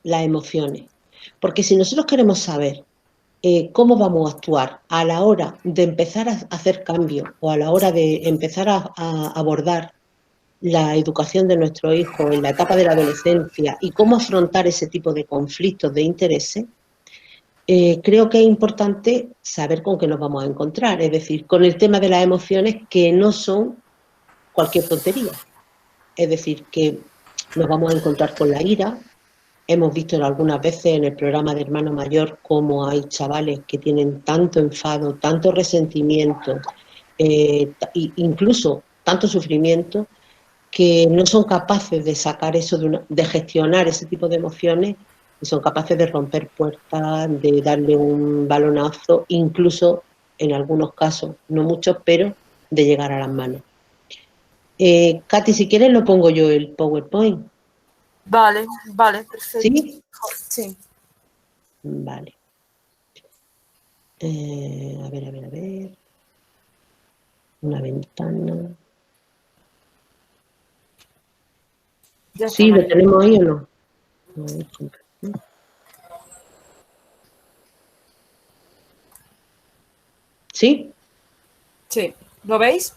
las emociones. Porque si nosotros queremos saber cómo vamos a actuar a la hora de empezar a hacer cambios o a la hora de empezar a abordar la educación de nuestros hijos en la etapa de la adolescencia y cómo afrontar ese tipo de conflictos de intereses, creo que es importante saber con qué nos vamos a encontrar, es decir, con el tema de las emociones que no son cualquier tontería. Es decir, que nos vamos a encontrar con la ira. Hemos visto algunas veces en el programa de Hermano Mayor cómo hay chavales que tienen tanto enfado, tanto resentimiento, incluso tanto sufrimiento, que no son capaces de sacar eso, de gestionar ese tipo de emociones, y son capaces de romper puertas, de darle un balonazo, incluso en algunos casos, no muchos, pero de llegar a las manos. Katy, si quieres lo pongo yo el PowerPoint. Vale, perfecto. ¿Sí? Sí. Vale. A ver. Una ventana. Ya está, Sí, ¿lo María. tenemos ahí o no? A ver, compartir. ¿Sí? Sí, ¿lo veis?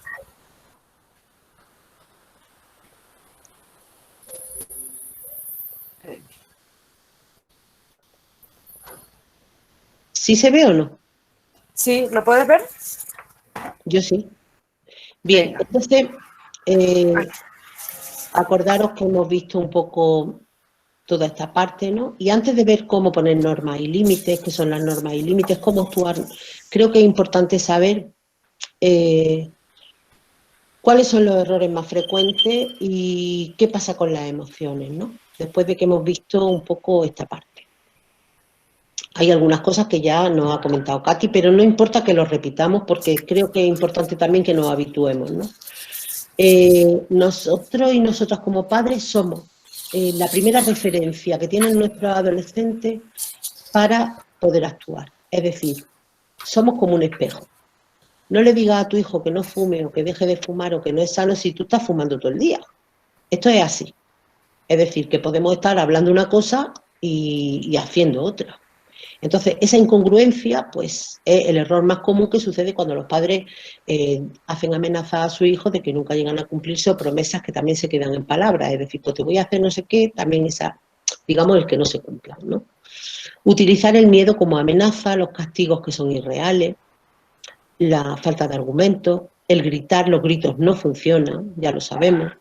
¿Sí se ve o no? Sí, ¿lo puedes ver? Yo sí. Bien, Venga. entonces, acordaros que hemos visto un poco toda esta parte, ¿no? Y antes de ver cómo poner normas y límites, qué son las normas y límites, cómo actuar, creo que es importante saber cuáles son los errores más frecuentes y qué pasa con las emociones, ¿no? Después de que hemos visto un poco esta parte. Hay algunas cosas que ya nos ha comentado Katy, pero no importa que lo repitamos porque creo que es importante también que nos habituemos, ¿no? Nosotros y nosotras como padres somos la primera referencia que tienen nuestros adolescentes para poder actuar. Es decir, somos como un espejo. No le digas a tu hijo que no fume o que deje de fumar o que no es sano si tú estás fumando todo el día. Esto es así. Es decir, que podemos estar hablando una cosa y haciendo otra. Entonces, esa incongruencia, pues, es el error más común que sucede cuando los padres hacen amenazas a su hijo de que nunca llegan a cumplirse o promesas que también se quedan en palabras. Es decir, pues te voy a hacer no sé qué, también esa, digamos, el que no se cumpla, ¿no? Utilizar el miedo como amenaza, los castigos que son irreales, la falta de argumentos, el gritar, los gritos no funcionan, ya lo sabemos.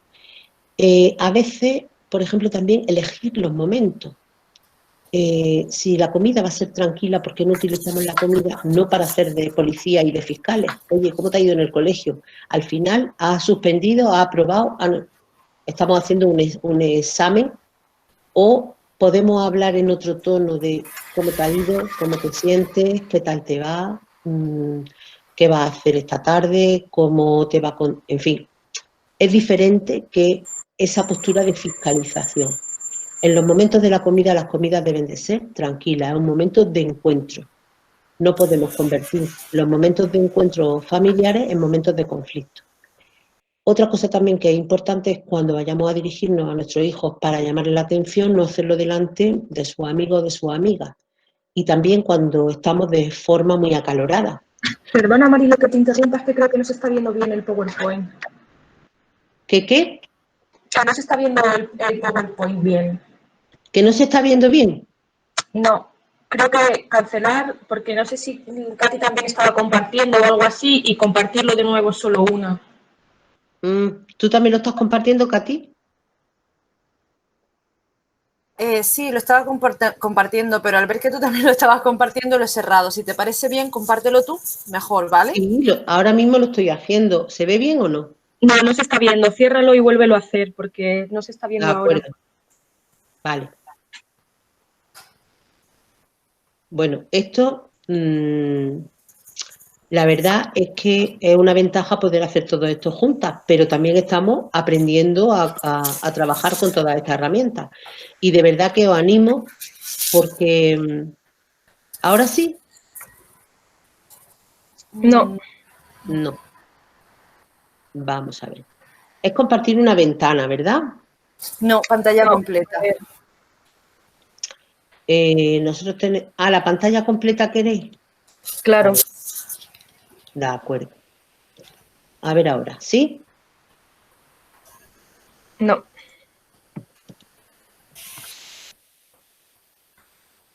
A veces, por ejemplo, también elegir los momentos. Si la comida va a ser tranquila, ¿por qué no utilizamos la comida? No para hacer de policía y de fiscales. Oye, ¿cómo te ha ido en el colegio? Al final, ¿has suspendido? ¿Has aprobado? No. Estamos haciendo un examen o podemos hablar en otro tono de cómo te ha ido, cómo te sientes, qué tal te va, qué vas a hacer esta tarde, cómo te va con... En fin, es diferente que esa postura de fiscalización. En los momentos de la comida, las comidas deben de ser tranquilas, es un momento de encuentro. No podemos convertir los momentos de encuentro familiares en momentos de conflicto. Otra cosa también que es importante es cuando vayamos a dirigirnos a nuestros hijos para llamarles la atención, no hacerlo delante de sus amigos o de sus amigas. Y también cuando estamos de forma muy acalorada. Perdona, Marilo, que te interrumpas, que creo que no se está viendo bien el PowerPoint. ¿Qué? No se está viendo el PowerPoint bien. ¿Que no se está viendo bien? No, creo que cancelar, porque no sé si Katy también estaba compartiendo o algo así, y compartirlo de nuevo solo una. ¿Tú también lo estás compartiendo, Katy? Sí, lo estaba compartiendo, pero al ver que tú también lo estabas compartiendo, lo he cerrado. Si te parece bien, compártelo tú, mejor, ¿vale? Sí, ahora mismo lo estoy haciendo. ¿Se ve bien o no? No, no se está viendo. Ciérralo y vuélvelo a hacer, porque no se está De viendo ahora. acuerdo. Vale. Bueno, esto, la verdad es que es una ventaja poder hacer todo esto juntas, pero también estamos aprendiendo a trabajar con todas estas herramientas. Y de verdad que os animo porque ahora sí. No. No. Vamos a ver. Es compartir una ventana, ¿verdad? No, pantalla completa. Nosotros tenemos... ¿la pantalla completa queréis? Claro. Vale. De acuerdo. A ver ahora, ¿sí? No.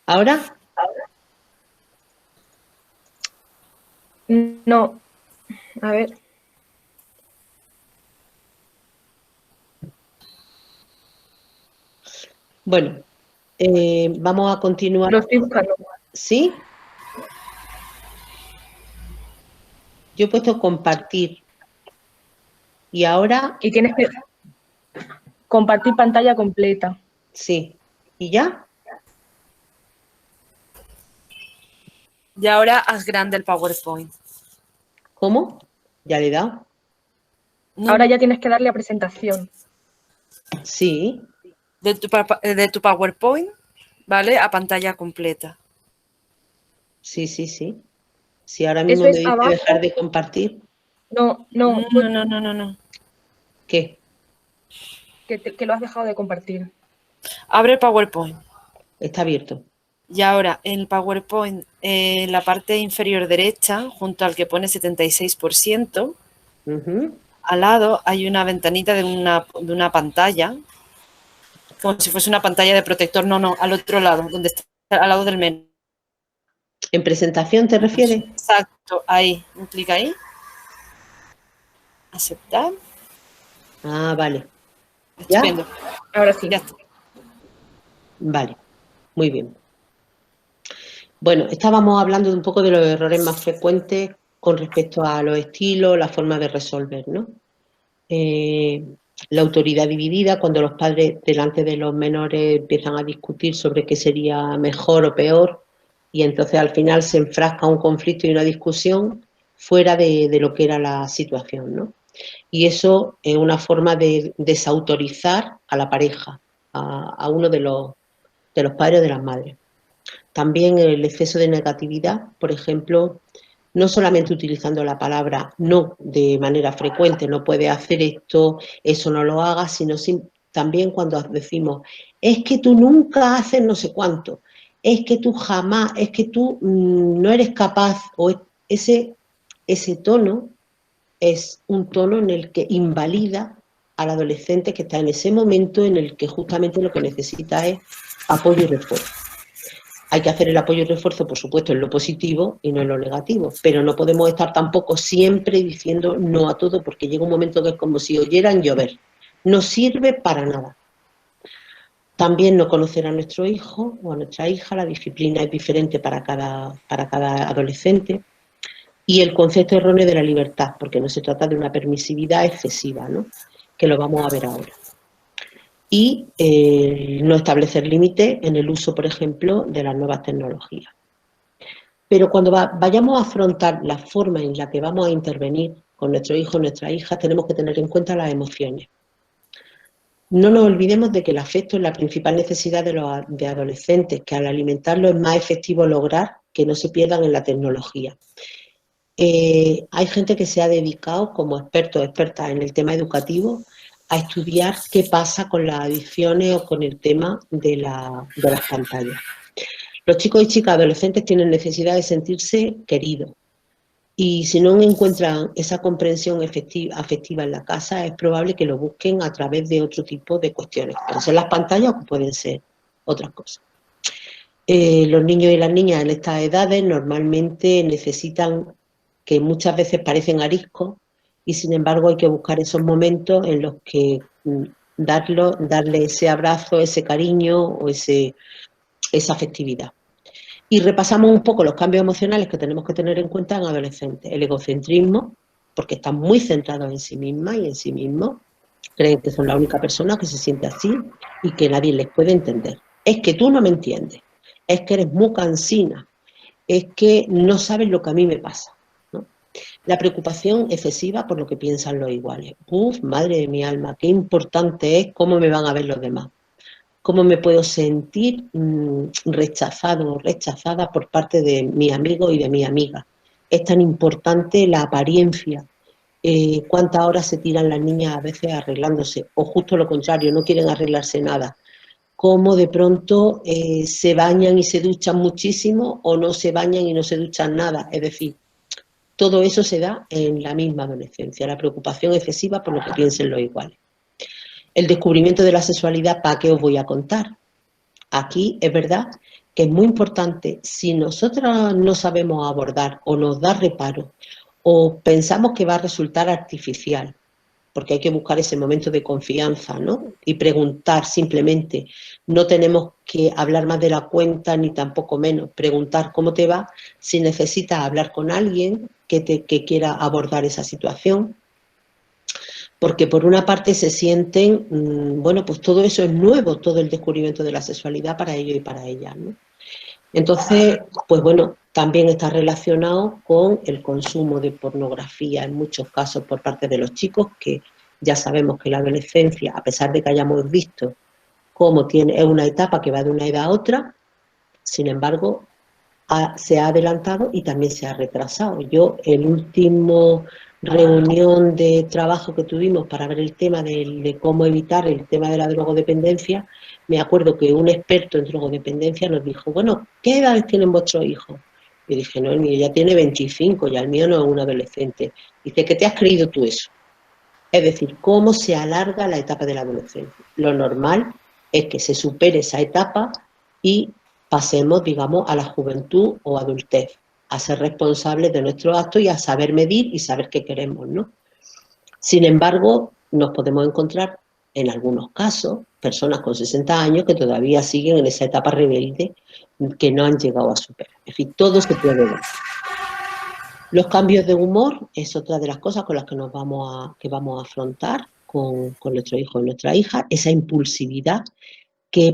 ¿Ahora? No. A ver. Bueno, vamos a continuar. Lo estoy buscando. ¿Sí? Yo he puesto compartir. Y ahora, Y tienes que compartir pantalla completa. sí. ¿Y ya? Y ahora haz grande el PowerPoint. ¿Cómo? Ya le he dado. No, Ahora ya tienes que darle a presentación. Sí. de tu PowerPoint, ¿vale? A pantalla completa. Sí. Si ahora mismo Eso me es dice abajo. dejar de compartir. No, no, No. ¿Qué? que lo has dejado de compartir. Abre el PowerPoint. Está abierto. Y ahora, en el PowerPoint, en la parte inferior derecha, junto al que pone 76%, al lado hay una ventanita de una pantalla, como si fuese una pantalla de protector. No, al otro lado, donde está al lado del menú. ¿En presentación te refieres? Exacto, ahí. Un clic ahí. Aceptar. Ah, vale. Estupendo. Ahora sí. Ya está. Vale, muy bien. Bueno, estábamos hablando de un poco de los errores más frecuentes con respecto a los estilos, la forma de resolver, ¿no? La autoridad dividida, cuando los padres delante de los menores empiezan a discutir sobre qué sería mejor o peor, y entonces al final se enfrasca un conflicto y una discusión fuera de lo que era la situación, ¿no? Y eso es una forma de desautorizar a la pareja, a uno de los padres o de las madres. También el exceso de negatividad, por ejemplo, no solamente utilizando la palabra no de manera frecuente, no puedes hacer esto, eso no lo hagas, sino también cuando decimos, es que tú nunca haces no sé cuánto, es que tú jamás, es que tú no eres capaz, o ese tono es un tono en el que invalida al adolescente que está en ese momento en el que justamente lo que necesita es apoyo y refuerzo. Hay que hacer el apoyo y refuerzo, por supuesto, en lo positivo y no en lo negativo, pero no podemos estar tampoco siempre diciendo no a todo, porque llega un momento que es como si oyeran llover. No sirve para nada. También no conocer a nuestro hijo o a nuestra hija, la disciplina es diferente para cada adolescente. Y el concepto erróneo de la libertad, porque no se trata de una permisividad excesiva, ¿no? Que lo vamos a ver ahora. Y no establecer límites en el uso, por ejemplo, de las nuevas tecnologías. Pero cuando vayamos a afrontar la forma en la que vamos a intervenir con nuestro hijo o nuestra hija, tenemos que tener en cuenta las emociones. No nos olvidemos de que el afecto es la principal necesidad de adolescentes, que al alimentarlo es más efectivo lograr que no se pierdan en la tecnología. Hay gente que se ha dedicado como expertos o expertas en el tema educativo a estudiar qué pasa con las adicciones o con el tema de las pantallas. Los chicos y chicas adolescentes tienen necesidad de sentirse queridos y si no encuentran esa comprensión afectiva en la casa, es probable que lo busquen a través de otro tipo de cuestiones. Pueden ser las pantallas o pueden ser otras cosas. Los niños y las niñas en estas edades normalmente necesitan, que muchas veces parecen ariscos, y sin embargo hay que buscar esos momentos en los que darle ese abrazo, ese cariño o esa afectividad. Y repasamos un poco los cambios emocionales que tenemos que tener en cuenta en adolescentes. El egocentrismo, porque están muy centrados en sí mismas y en sí mismos, creen que son la única persona que se siente así y que nadie les puede entender. Es que tú no me entiendes, es que eres muy cansina, es que no sabes lo que a mí me pasa, ¿no? La preocupación excesiva por lo que piensan los iguales. Uf, madre de mi alma, qué importante es cómo me van a ver los demás. Cómo me puedo sentir rechazado o rechazada por parte de mi amigo y de mi amiga. Es tan importante la apariencia. Cuántas horas se tiran las niñas a veces arreglándose, o justo lo contrario, no quieren arreglarse nada. Cómo de pronto se bañan y se duchan muchísimo, o no se bañan y no se duchan nada. Es decir, todo eso se da en la misma adolescencia, la preocupación excesiva por lo que piensen los iguales. El descubrimiento de la sexualidad, ¿para qué os voy a contar? Aquí es verdad que es muy importante, si nosotras no sabemos abordar o nos da reparo o pensamos que va a resultar artificial, porque hay que buscar ese momento de confianza, ¿no? Y preguntar simplemente, no tenemos que hablar más de la cuenta ni tampoco menos, preguntar cómo te va, si necesitas hablar con alguien que quiera abordar esa situación, porque por una parte se sienten, bueno, pues todo eso es nuevo, todo el descubrimiento de la sexualidad para ellos y para ellas, ¿no? Entonces, pues bueno, también está relacionado con el consumo de pornografía en muchos casos por parte de los chicos, que ya sabemos que la adolescencia, a pesar de que hayamos visto cómo es una etapa que va de una edad a otra, sin embargo, se ha adelantado y también se ha retrasado. Yo el último reunión de trabajo que tuvimos para ver el tema de cómo evitar el tema de la drogodependencia, me acuerdo que un experto en drogodependencia nos dijo, bueno, ¿qué edades tienen vuestros hijos? Yo dije, no, el mío ya tiene 25, ya el mío no es un adolescente. Dice, ¿qué te has creído tú eso? Es decir, cómo se alarga la etapa de la adolescencia. Lo normal es que se supere esa etapa y pasemos, digamos, a la juventud o adultez, a ser responsables de nuestros actos y a saber medir y saber qué queremos, ¿no? Sin embargo, nos podemos encontrar, en algunos casos, personas con 60 años que todavía siguen en esa etapa rebelde que no han llegado a superar. En fin, todo se puede ver. Los cambios de humor es otra de las cosas con las que vamos a afrontar con nuestro hijo y nuestra hija, esa impulsividad.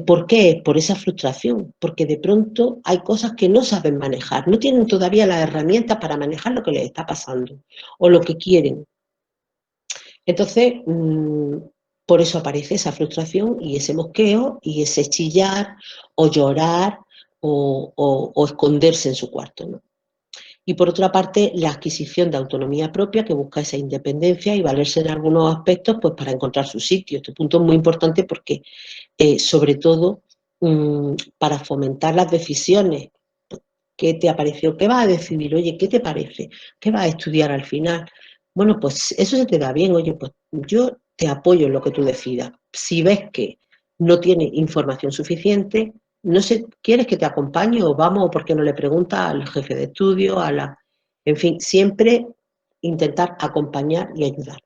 ¿Por qué? Por esa frustración, porque de pronto hay cosas que no saben manejar, no tienen todavía las herramientas para manejar lo que les está pasando o lo que quieren. Entonces, por eso aparece esa frustración y ese mosqueo y ese chillar o llorar o esconderse en su cuarto, ¿no? Y por otra parte, la adquisición de autonomía propia que busca esa independencia y valerse en algunos aspectos pues, para encontrar su sitio. Este punto es muy importante porque, sobre todo, para fomentar las decisiones. ¿Qué te ha parecido? ¿Qué vas a decidir? Oye, ¿qué te parece? ¿Qué vas a estudiar al final? Bueno, pues eso se te da bien. Oye, pues yo te apoyo en lo que tú decidas. Si ves que no tienes información suficiente, no sé, ¿quieres que te acompañe o vamos? ¿O por qué no le preguntas al jefe de estudio, en fin, siempre intentar acompañar y ayudar.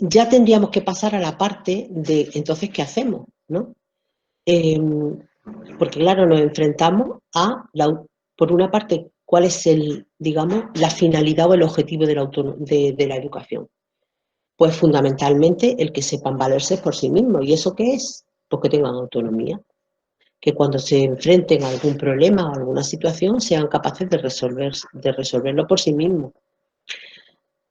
Ya tendríamos que pasar a la parte de, entonces, ¿qué hacemos? ¿No? Porque claro, nos enfrentamos por una parte, cuál es digamos, la finalidad o el objetivo de la educación. Pues fundamentalmente el que sepan valerse por sí mismos. ¿Y eso qué es? Pues que tengan autonomía. Que cuando se enfrenten a algún problema o alguna situación sean capaces de resolverlo por sí mismos.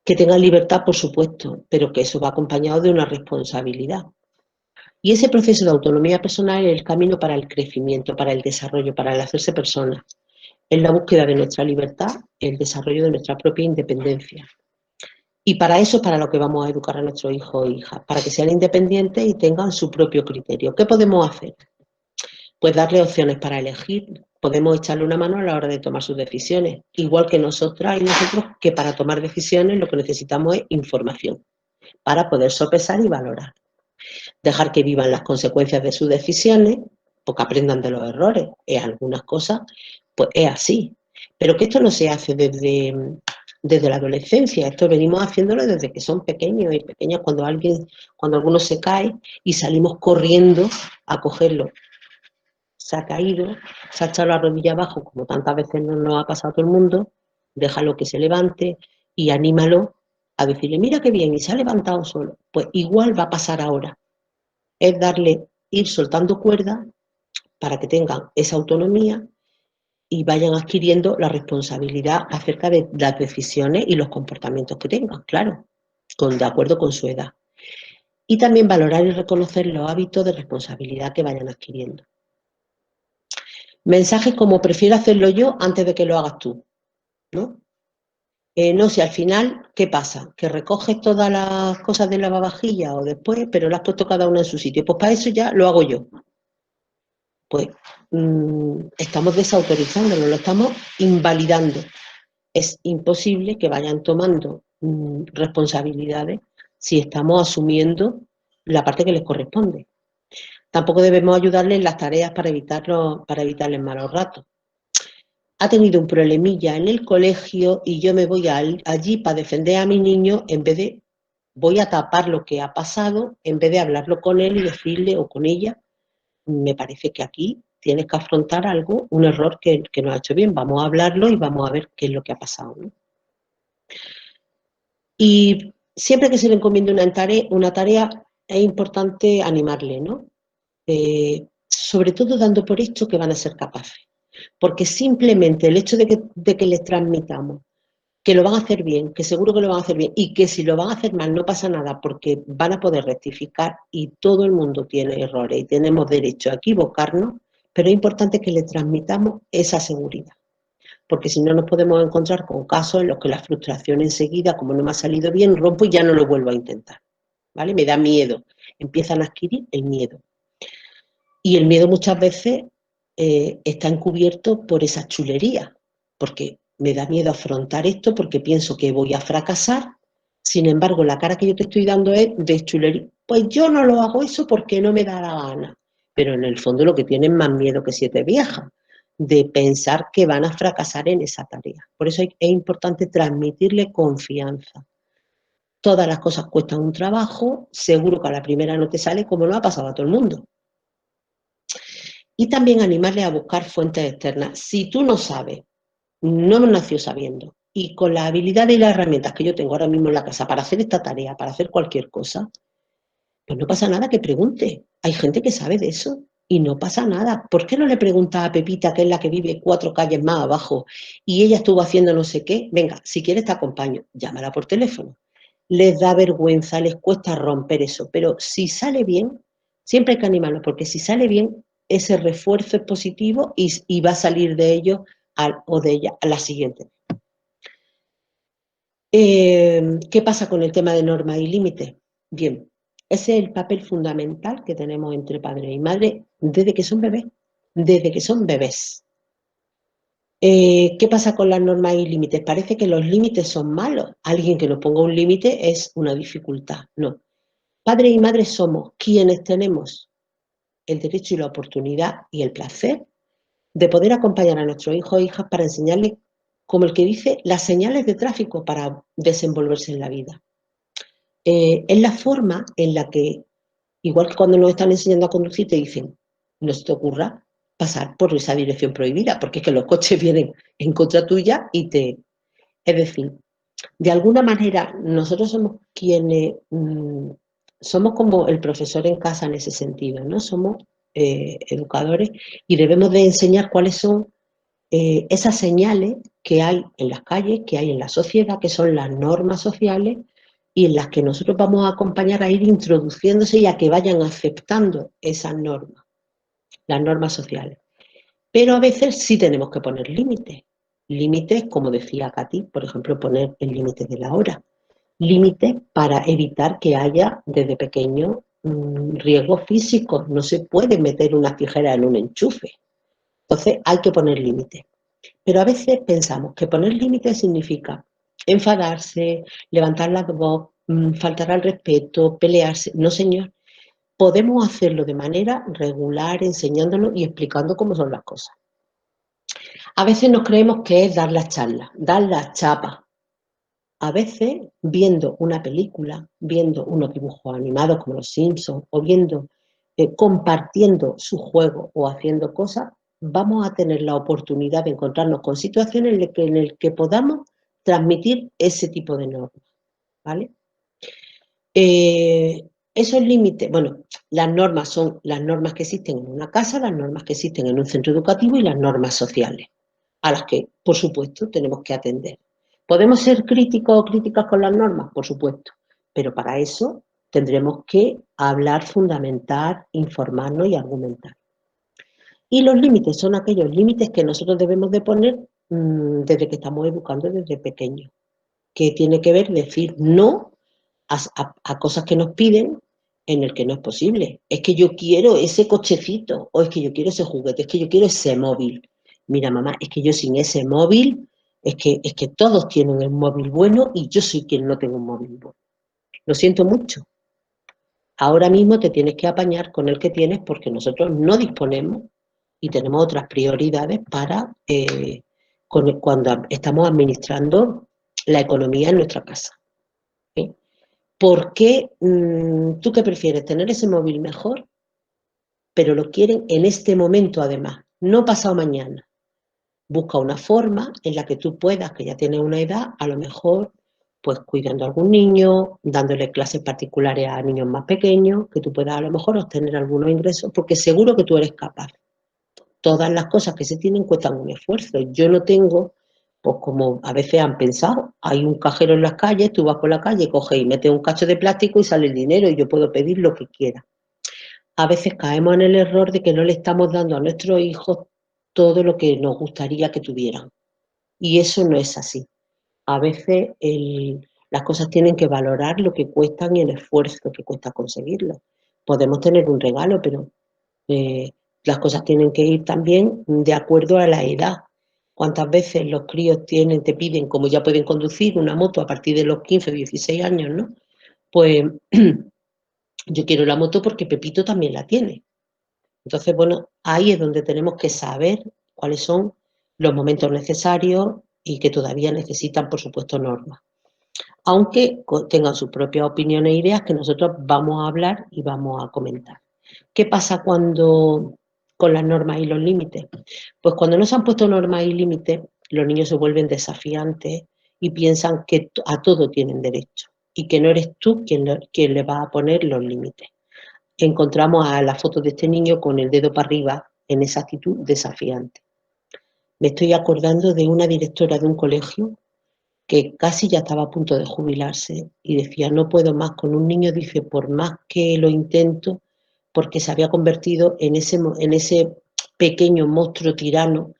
Que tengan libertad, por supuesto, pero que eso va acompañado de una responsabilidad. Y ese proceso de autonomía personal es el camino para el crecimiento, para el desarrollo, para el hacerse persona. Es la búsqueda de nuestra libertad, el desarrollo de nuestra propia independencia. Y para eso es para lo que vamos a educar a nuestros hijos e hijas, para que sean independientes y tengan su propio criterio. ¿Qué podemos hacer? Pues darle opciones para elegir. Podemos echarle una mano a la hora de tomar sus decisiones, igual que nosotras y nosotros, que para tomar decisiones lo que necesitamos es información, para poder sopesar y valorar. Dejar que vivan las consecuencias de sus decisiones, porque aprendan de los errores. En algunas cosas, pues es así. Pero que esto no se hace desde la adolescencia, esto venimos haciéndolo desde que son pequeños y pequeñas, cuando alguno se cae y salimos corriendo a cogerlo. Se ha caído, se ha echado la rodilla abajo, como tantas veces nos ha pasado a todo el mundo, déjalo que se levante y anímalo a decirle, mira qué bien, y se ha levantado solo. Pues igual va a pasar ahora. Es ir soltando cuerda para que tengan esa autonomía y vayan adquiriendo la responsabilidad acerca de las decisiones y los comportamientos que tengan, claro, de acuerdo con su edad. Y también valorar y reconocer los hábitos de responsabilidad que vayan adquiriendo. Mensajes como prefiero hacerlo yo antes de que lo hagas tú, ¿no? No sé, al final, ¿qué pasa? Que recoges todas las cosas de lavavajillas o después, pero las has puesto cada una en su sitio. Pues para eso ya lo hago yo. Pues estamos desautorizándolo, lo estamos invalidando. Es imposible que vayan tomando responsabilidades si estamos asumiendo la parte que les corresponde. Tampoco debemos ayudarles en las tareas para evitarles malos ratos. Ha tenido un problemilla en el colegio y yo me voy allí para defender a mi niño, voy a tapar lo que ha pasado, en vez de hablarlo con él y decirle o con ella, me parece que aquí tienes que afrontar un error que no ha hecho bien, vamos a hablarlo y vamos a ver qué es lo que ha pasado, ¿no? Y siempre que se le encomiende una tarea es importante animarle, ¿no? Sobre todo dando por hecho que van a ser capaces. Porque simplemente el hecho de que les transmitamos que lo van a hacer bien, que seguro que lo van a hacer bien y que si lo van a hacer mal no pasa nada porque van a poder rectificar y todo el mundo tiene errores y tenemos derecho a equivocarnos, pero es importante que le transmitamos esa seguridad. porque si no nos podemos encontrar con casos en los que la frustración enseguida, como no me ha salido bien, rompo y ya no lo vuelvo a intentar, ¿vale? Me da miedo, empiezan a adquirir el miedo. Y el miedo muchas veces está encubierto por esa chulería, porque me da miedo afrontar esto porque pienso que voy a fracasar. Sin embargo, la cara que yo te estoy dando es de chulería. Pues yo no lo hago eso porque no me da la gana. Pero en el fondo lo que tienen más miedo que 7 viejas, de pensar que van a fracasar en esa tarea. Por eso es importante transmitirle confianza. Todas las cosas cuestan un trabajo, seguro que a la primera no te sale, como lo ha pasado a todo el mundo. Y también animarle a buscar fuentes externas. Si tú no sabes, no nació sabiendo, y con las habilidades y las herramientas que yo tengo ahora mismo en la casa para hacer esta tarea, para hacer cualquier cosa, pues no pasa nada que pregunte. Hay gente que sabe de eso y no pasa nada. ¿Por qué no le preguntas a Pepita, que es la que vive 4 calles más abajo, y ella estuvo haciendo no sé qué? Venga, si quieres te acompaño, llámala por teléfono. Les da vergüenza, les cuesta romper eso, pero si sale bien, siempre hay que animarlos, porque si sale bien, ese refuerzo es positivo y va a salir de ellos o de ella a la siguiente. ¿Qué pasa con el tema de normas y límites? Bien, ese es el papel fundamental que tenemos entre padre y madre desde que son bebés, desde que son bebés. ¿Qué pasa con las normas y límites? Parece que los límites son malos. Alguien que nos ponga un límite es una dificultad. No. Padre y madre somos quienes tenemos el derecho y la oportunidad y el placer de poder acompañar a nuestros hijos e hijas para enseñarles, como el que dice, las señales de tráfico para desenvolverse en la vida. Es la forma en la que, igual que cuando nos están enseñando a conducir, te dicen, no se te ocurra pasar por esa dirección prohibida, porque es que los coches vienen en contra tuya y te... Es decir, de alguna manera nosotros somos quienes, somos como el profesor en casa en ese sentido, ¿no? Somos educadores y debemos de enseñar cuáles son esas señales que hay en las calles, que hay en la sociedad, que son las normas sociales y en las que nosotros vamos a acompañar a ir introduciéndose y a que vayan aceptando esas normas, las normas sociales. Pero a veces sí tenemos que poner límites. Límites, como decía Katy, por ejemplo, poner el límite de la hora. Límites para evitar que haya desde pequeño riesgos físicos. No se puede meter una tijera en un enchufe. Entonces hay que poner límites. Pero a veces pensamos que poner límites significa enfadarse, levantar la voz, faltar al respeto, pelearse. No, señor. Podemos hacerlo de manera regular, enseñándolo y explicando cómo son las cosas. A veces nos creemos que es dar la charla, dar la chapa. A veces, viendo una película, viendo unos dibujos animados como Los Simpsons, o viendo, compartiendo su juego o haciendo cosas, vamos a tener la oportunidad de encontrarnos con situaciones en las que podamos transmitir ese tipo de normas, ¿vale? Esos límites, bueno, las normas son las normas que existen en una casa, las normas que existen en un centro educativo y las normas sociales, a las que, por supuesto, tenemos que atender. ¿Podemos ser críticos o críticas con las normas? Por supuesto, pero para eso tendremos que hablar, fundamentar, informarnos y argumentar. Y los límites son aquellos límites que nosotros debemos de poner desde que estamos educando desde pequeños, que tiene que ver decir no a cosas que nos piden en el que no es posible. Es que yo quiero ese cochecito, o es que yo quiero ese juguete, es que yo quiero ese móvil. Mira, mamá, es que yo sin ese móvil, es que todos tienen el móvil bueno y yo soy quien no tengo un móvil bueno. Lo siento mucho. Ahora mismo te tienes que apañar con el que tienes porque nosotros no disponemos y tenemos otras prioridades para cuando estamos administrando la economía en nuestra casa. ¿Sí? ¿Por qué tú qué prefieres? ¿Tener ese móvil mejor? Pero lo quieren en este momento además, no pasado mañana. Busca una forma en la que tú puedas, que ya tienes una edad, a lo mejor pues cuidando a algún niño, dándole clases particulares a niños más pequeños, que tú puedas a lo mejor obtener algunos ingresos, porque seguro que tú eres capaz. Todas las cosas que se tienen cuestan un esfuerzo. Yo no tengo, pues como a veces han pensado, hay un cajero en las calles, tú vas por la calle, coges y metes un cacho de plástico y sale el dinero y yo puedo pedir lo que quiera. A veces caemos en el error de que no le estamos dando a nuestros hijos todo lo que nos gustaría que tuvieran. Y eso no es así. A veces las cosas tienen que valorar lo que cuestan y el esfuerzo que cuesta conseguirlo. Podemos tener un regalo, pero las cosas tienen que ir también de acuerdo a la edad. ¿Cuántas veces los críos te piden, como ya pueden conducir una moto a partir de los 15 o 16 años, ¿no? Pues yo quiero la moto porque Pepito también la tiene. Entonces, bueno, ahí es donde tenemos que saber cuáles son los momentos necesarios y que todavía necesitan, por supuesto, normas. Aunque tengan sus propias opiniones e ideas que nosotros vamos a hablar y vamos a comentar. ¿Qué pasa con las normas y los límites? Pues cuando no se han puesto normas y límites, los niños se vuelven desafiantes y piensan que a todo tienen derecho y que no eres tú quien le va a poner los límites. Encontramos a la foto de este niño con el dedo para arriba en esa actitud desafiante. Me estoy acordando de una directora de un colegio que casi ya estaba a punto de jubilarse y decía, no puedo más con un niño, dice, por más que lo intento, porque se había convertido en ese pequeño monstruo tirano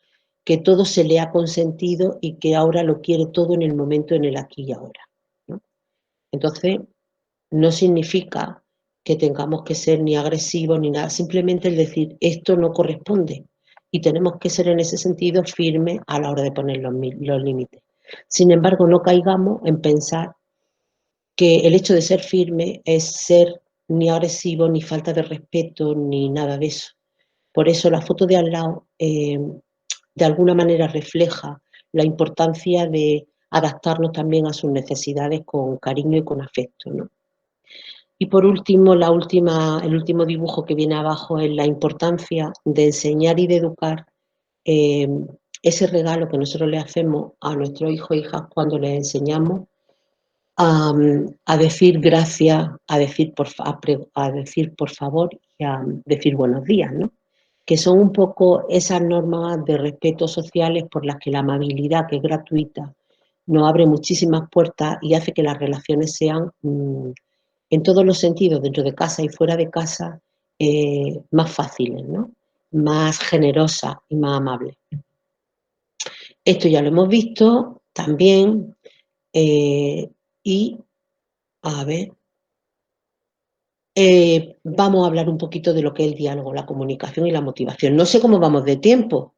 que todo se le ha consentido y que ahora lo quiere todo en el momento, en el aquí y ahora, ¿no? Entonces, no significa que tengamos que ser ni agresivos ni nada, simplemente el decir, esto no corresponde y tenemos que ser en ese sentido firmes a la hora de poner los límites. Sin embargo, no caigamos en pensar que el hecho de ser firme es ser ni agresivo, ni falta de respeto, ni nada de eso. Por eso la foto de al lado de alguna manera refleja la importancia de adaptarnos también a sus necesidades con cariño y con afecto, ¿no? Y por último, el último dibujo que viene abajo es la importancia de enseñar y de educar ese regalo que nosotros le hacemos a nuestros hijos e hijas cuando les enseñamos a decir gracias, a decir por favor y a decir buenos días, ¿no? Que son un poco esas normas de respeto sociales por las que la amabilidad, que es gratuita, nos abre muchísimas puertas y hace que las relaciones sean, en todos los sentidos, dentro de casa y fuera de casa, más fáciles, ¿no? Más generosas y más amables. Esto ya lo hemos visto también y, a ver, vamos a hablar un poquito de lo que es el diálogo, la comunicación y la motivación. No sé cómo vamos de tiempo.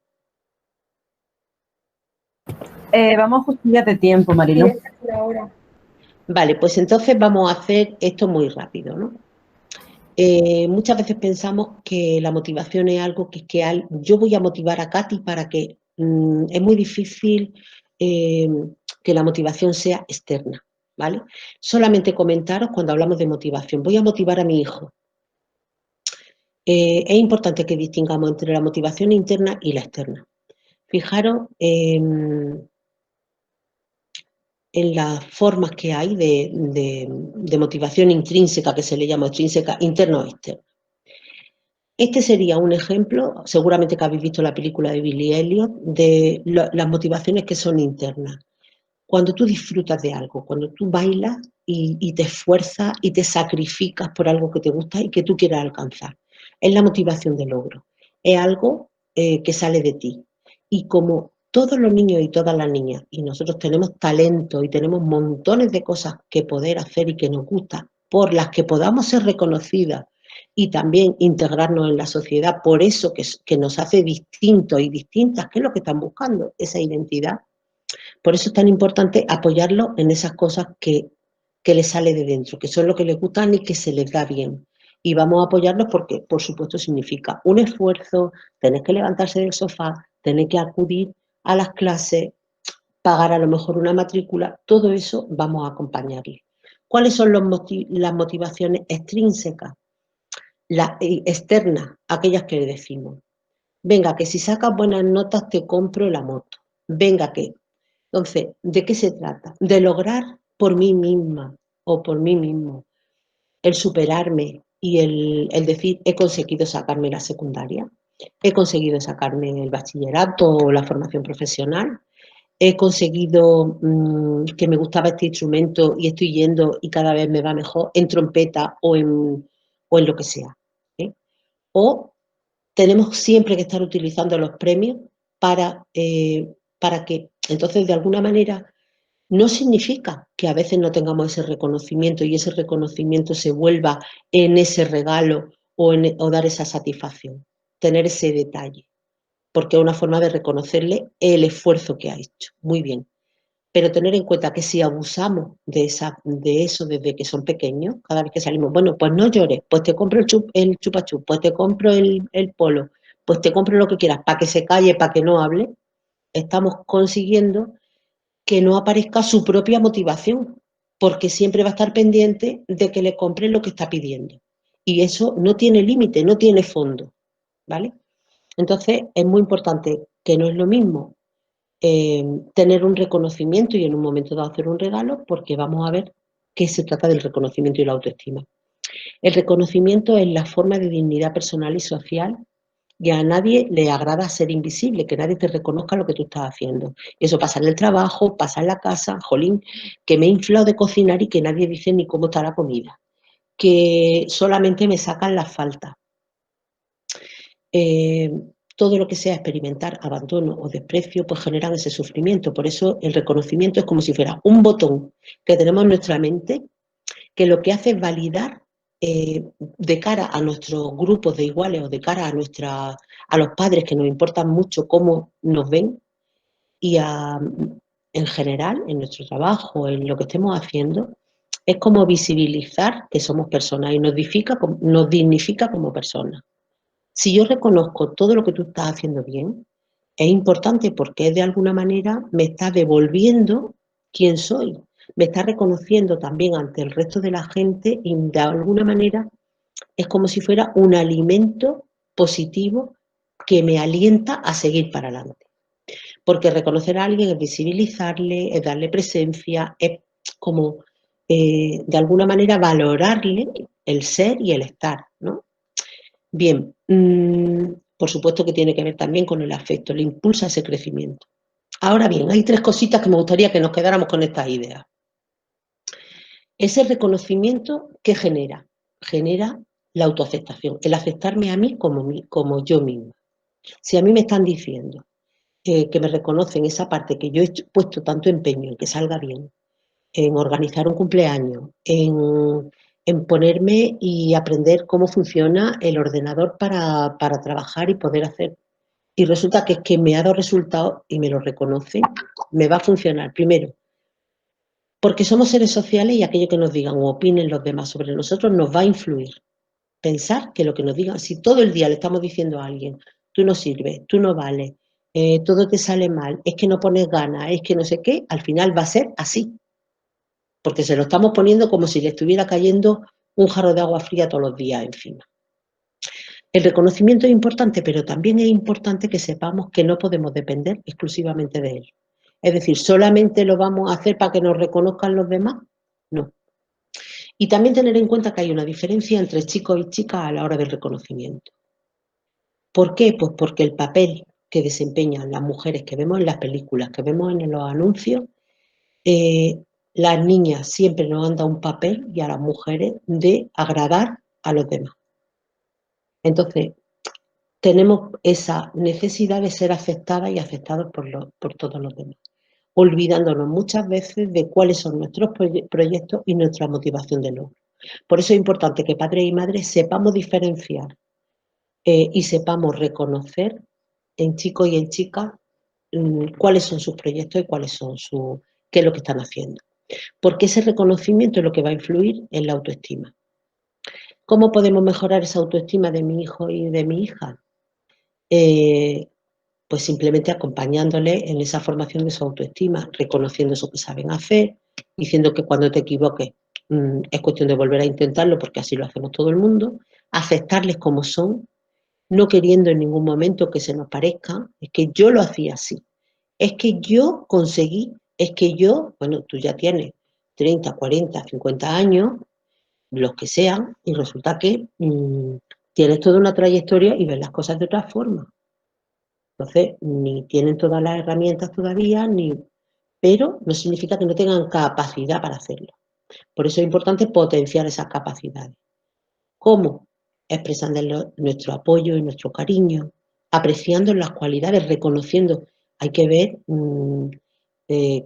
Vamos justillas de tiempo, Marilu. Vale, pues entonces vamos a hacer esto muy rápido, ¿no? Muchas veces pensamos que la motivación es algo yo voy a motivar a Katy para que es muy difícil que la motivación sea externa, ¿vale? Solamente comentaros cuando hablamos de motivación. Voy a motivar a mi hijo. Es importante que distingamos entre la motivación interna y la externa. Fijaros en las formas que hay de motivación intrínseca, que se le llama extrínseca, interna o externa. Este sería un ejemplo, seguramente que habéis visto la película de Billy Elliot, de las motivaciones que son internas. Cuando tú disfrutas de algo, cuando tú bailas y te esfuerzas y te sacrificas por algo que te gusta y que tú quieras alcanzar. Es la motivación de logro. Es algo que sale de ti. Y como todos los niños y todas las niñas, y nosotros tenemos talento y tenemos montones de cosas que poder hacer y que nos gustan, por las que podamos ser reconocidas y también integrarnos en la sociedad, por eso que nos hace distintos y distintas, ¿qué es lo que están buscando? Esa identidad. Por eso es tan importante apoyarlos en esas cosas que les sale de dentro, que son lo que les gustan y que se les da bien. Y vamos a apoyarlos porque, por supuesto, significa un esfuerzo, tener que levantarse del sofá, tener que acudir a las clases, pagar a lo mejor una matrícula, todo eso vamos a acompañarles. ¿Cuáles son las motivaciones extrínsecas? Las externas, aquellas que le decimos. Venga, que si sacas buenas notas te compro la moto. Venga, que... Entonces, ¿de qué se trata? De lograr por mí misma o por mí mismo el superarme y el decir, he conseguido sacarme la secundaria, he conseguido sacarme el bachillerato o la formación profesional, he conseguido que me gustaba este instrumento y estoy yendo y cada vez me va mejor en trompeta o en lo que sea. ¿Eh? O tenemos siempre que estar utilizando los premios para para que, entonces, de alguna manera, no significa que a veces no tengamos ese reconocimiento y ese reconocimiento se vuelva en ese regalo o dar esa satisfacción, tener ese detalle, porque es una forma de reconocerle el esfuerzo que ha hecho. Muy bien. Pero tener en cuenta que si abusamos de eso desde que son pequeños, cada vez que salimos, bueno, pues no llores, pues te compro el chupa chup, pues te compro el polo, pues te compro lo que quieras, para que se calle, para que no hable, estamos consiguiendo que no aparezca su propia motivación, porque siempre va a estar pendiente de que le compre lo que está pidiendo. Y eso no tiene límite, no tiene fondo, ¿vale? Entonces, es muy importante que no es lo mismo tener un reconocimiento y en un momento dado hacer un regalo, porque vamos a ver que se trata del reconocimiento y la autoestima. El reconocimiento es la forma de dignidad personal y social y a nadie le agrada ser invisible, que nadie te reconozca lo que tú estás haciendo. Eso pasa en el trabajo, pasa en la casa, jolín, que me he inflado de cocinar y que nadie dice ni cómo está la comida, que solamente me sacan las faltas. Todo lo que sea experimentar abandono o desprecio, pues generan ese sufrimiento. Por eso el reconocimiento es como si fuera un botón que tenemos en nuestra mente, que lo que hace es validar de cara a nuestros grupos de iguales o de cara a los padres que nos importan mucho cómo nos ven y en general, en nuestro trabajo, en lo que estemos haciendo, es como visibilizar que somos personas y nos dignifica como personas. Si yo reconozco todo lo que tú estás haciendo bien, es importante porque de alguna manera me está devolviendo quién soy, me está reconociendo también ante el resto de la gente y de alguna manera es como si fuera un alimento positivo que me alienta a seguir para adelante. Porque reconocer a alguien es visibilizarle, es darle presencia, es como de alguna manera valorarle el ser y el estar, ¿no? Bien, por supuesto que tiene que ver también con el afecto, le impulsa ese crecimiento. Ahora bien, hay 3 cositas que me gustaría que nos quedáramos con estas ideas. Ese reconocimiento, ¿qué genera? Genera la autoaceptación, el aceptarme a mí como yo misma. Si a mí me están diciendo que me reconocen esa parte que yo he puesto tanto empeño en que salga bien, en organizar un cumpleaños, en ponerme y aprender cómo funciona el ordenador para trabajar y poder hacer. Y resulta que es que me ha dado resultados y me lo reconoce, me va a funcionar. Primero, porque somos seres sociales y aquello que nos digan o opinen los demás sobre nosotros nos va a influir. Pensar que lo que nos digan, si todo el día le estamos diciendo a alguien, tú no sirves, tú no vales, todo te sale mal, es que no pones ganas, es que no sé qué, al final va a ser así. Porque se lo estamos poniendo como si le estuviera cayendo un jarro de agua fría todos los días encima. El reconocimiento es importante, pero también es importante que sepamos que no podemos depender exclusivamente de él. Es decir, ¿solamente lo vamos a hacer para que nos reconozcan los demás? No. Y también tener en cuenta que hay una diferencia entre chicos y chicas a la hora del reconocimiento. ¿Por qué? Pues porque el papel que desempeñan las mujeres que vemos en las películas, que vemos en los anuncios, las niñas siempre nos han dado un papel y a las mujeres de agradar a los demás. Entonces, tenemos esa necesidad de ser aceptadas y aceptados por todos los demás, olvidándonos muchas veces de cuáles son nuestros proyectos y nuestra motivación de logro. Por eso es importante que padres y madres sepamos diferenciar y sepamos reconocer en chicos y en chicas cuáles son sus proyectos y qué es lo que están haciendo. Porque ese reconocimiento es lo que va a influir en la autoestima. ¿Cómo podemos mejorar esa autoestima de mi hijo y de mi hija? Pues simplemente acompañándole en esa formación de su autoestima, reconociendo eso que saben hacer, diciendo que cuando te equivoques es cuestión de volver a intentarlo porque así lo hacemos todo el mundo, aceptarles como son, no queriendo en ningún momento que se nos parezca, es que yo lo hacía así, es que yo conseguí, es que yo, bueno, tú ya tienes 30, 40, 50 años, los que sean, y resulta que tienes toda una trayectoria y ves las cosas de otra forma. Entonces, ni tienen todas las herramientas todavía, pero no significa que no tengan capacidad para hacerlo. Por eso es importante potenciar esas capacidades. ¿Cómo? Expresando nuestro apoyo y nuestro cariño, apreciando las cualidades, reconociendo hay que ver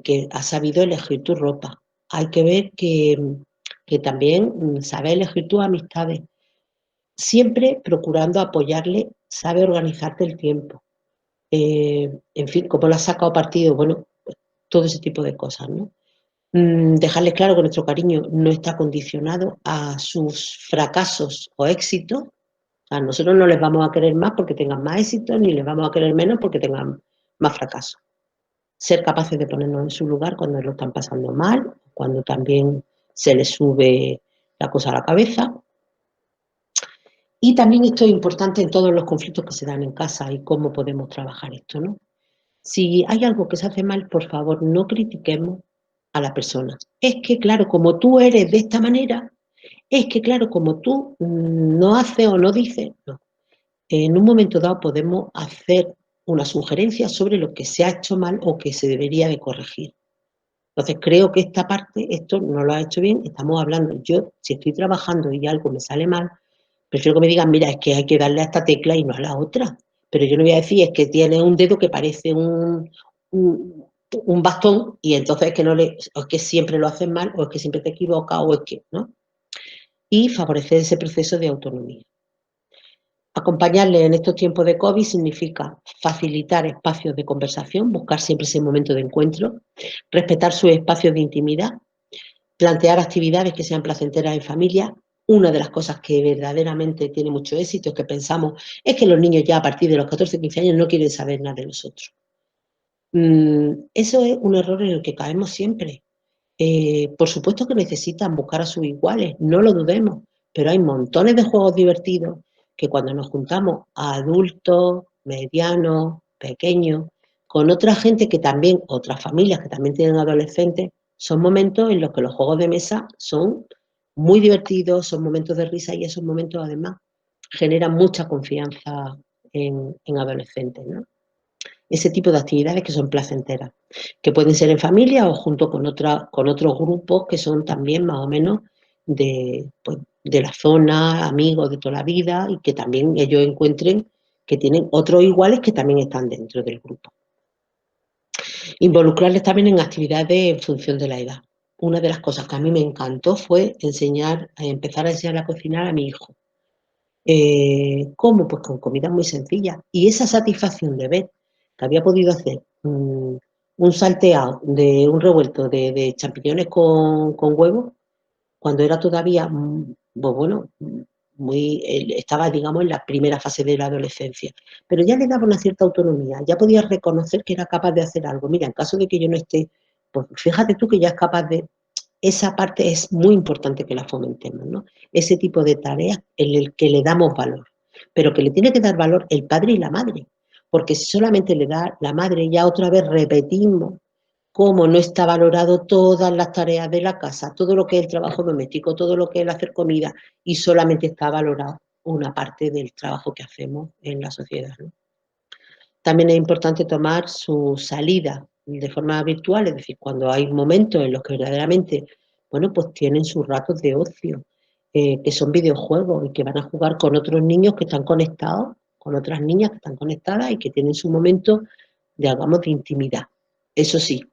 que has sabido elegir tu ropa, hay que ver que también sabes elegir tus amistades, siempre procurando apoyarle, sabe organizarte el tiempo. En fin, cómo le has sacado partido, bueno, pues, todo ese tipo de cosas, ¿no? Dejarles claro que nuestro cariño no está condicionado a sus fracasos o éxitos. A nosotros no les vamos a querer más porque tengan más éxito, ni les vamos a querer menos porque tengan más fracasos. Ser capaces de ponernos en su lugar cuando lo están pasando mal, cuando también se les sube la cosa a la cabeza. Y también esto es importante en todos los conflictos que se dan en casa y cómo podemos trabajar esto, ¿no? Si hay algo que se hace mal, por favor, no critiquemos a la persona. Es que, claro, como tú eres de esta manera, es que, claro, como tú no haces o no dices, no. En un momento dado podemos hacer una sugerencia sobre lo que se ha hecho mal o que se debería de corregir. Entonces, creo que esta parte, esto no lo ha hecho bien, estamos hablando. Yo, si estoy trabajando y algo me sale mal, prefiero que me digan, mira, es que hay que darle a esta tecla y no a la otra. Pero yo no voy a decir, es que tiene un dedo que parece un bastón y entonces es que, o es que siempre lo hacen mal, o es que siempre te equivocas, o es que, ¿no? Y favorecer ese proceso de autonomía. Acompañarle en estos tiempos de COVID significa facilitar espacios de conversación, buscar siempre ese momento de encuentro, respetar sus espacios de intimidad, plantear actividades que sean placenteras en familia. Una de las cosas que verdaderamente tiene mucho éxito es que pensamos es que los niños ya a partir de los 14 o 15 años no quieren saber nada de nosotros. Eso es un error en el que caemos siempre. Por supuesto que necesitan buscar a sus iguales, no lo dudemos, pero hay montones de juegos divertidos que cuando nos juntamos a adultos, medianos, pequeños, con otra gente que también, otras familias que también tienen adolescentes, son momentos en los que los juegos de mesa son muy divertidos, son momentos de risa y esos momentos además generan mucha confianza en adolescentes, ¿no? Ese tipo de actividades que son placenteras, que pueden ser en familia o junto con otros grupos que son también más o menos pues, de la zona, amigos de toda la vida y que también ellos encuentren que tienen otros iguales que también están dentro del grupo. Involucrarles también en actividades en función de la edad. Una de las cosas que a mí me encantó fue empezar a enseñar a cocinar a mi hijo. ¿Cómo? Pues con comida muy sencilla. Y esa satisfacción de ver que había podido hacer un salteado de un revuelto de champiñones con huevo, cuando era todavía, pues bueno, estaba, digamos, en la primera fase de la adolescencia. Pero ya le daba una cierta autonomía, ya podía reconocer que era capaz de hacer algo. Mira, en caso de que yo no esté, pues fíjate tú que ya es capaz de... Esa parte es muy importante que la fomentemos, ¿no? Ese tipo de tareas en el que le damos valor, pero que le tiene que dar valor el padre y la madre, porque si solamente le da la madre, ya otra vez repetimos cómo no está valorado todas las tareas de la casa, todo lo que es el trabajo doméstico, todo lo que es el hacer comida, y solamente está valorado una parte del trabajo que hacemos en la sociedad, ¿no? También es importante tomar su salida de forma virtual, es decir, cuando hay momentos en los que verdaderamente, bueno, pues tienen sus ratos de ocio, que son videojuegos y que van a jugar con otros niños que están conectados, con otras niñas que están conectadas y que tienen su momento, digamos, de intimidad. Eso sí,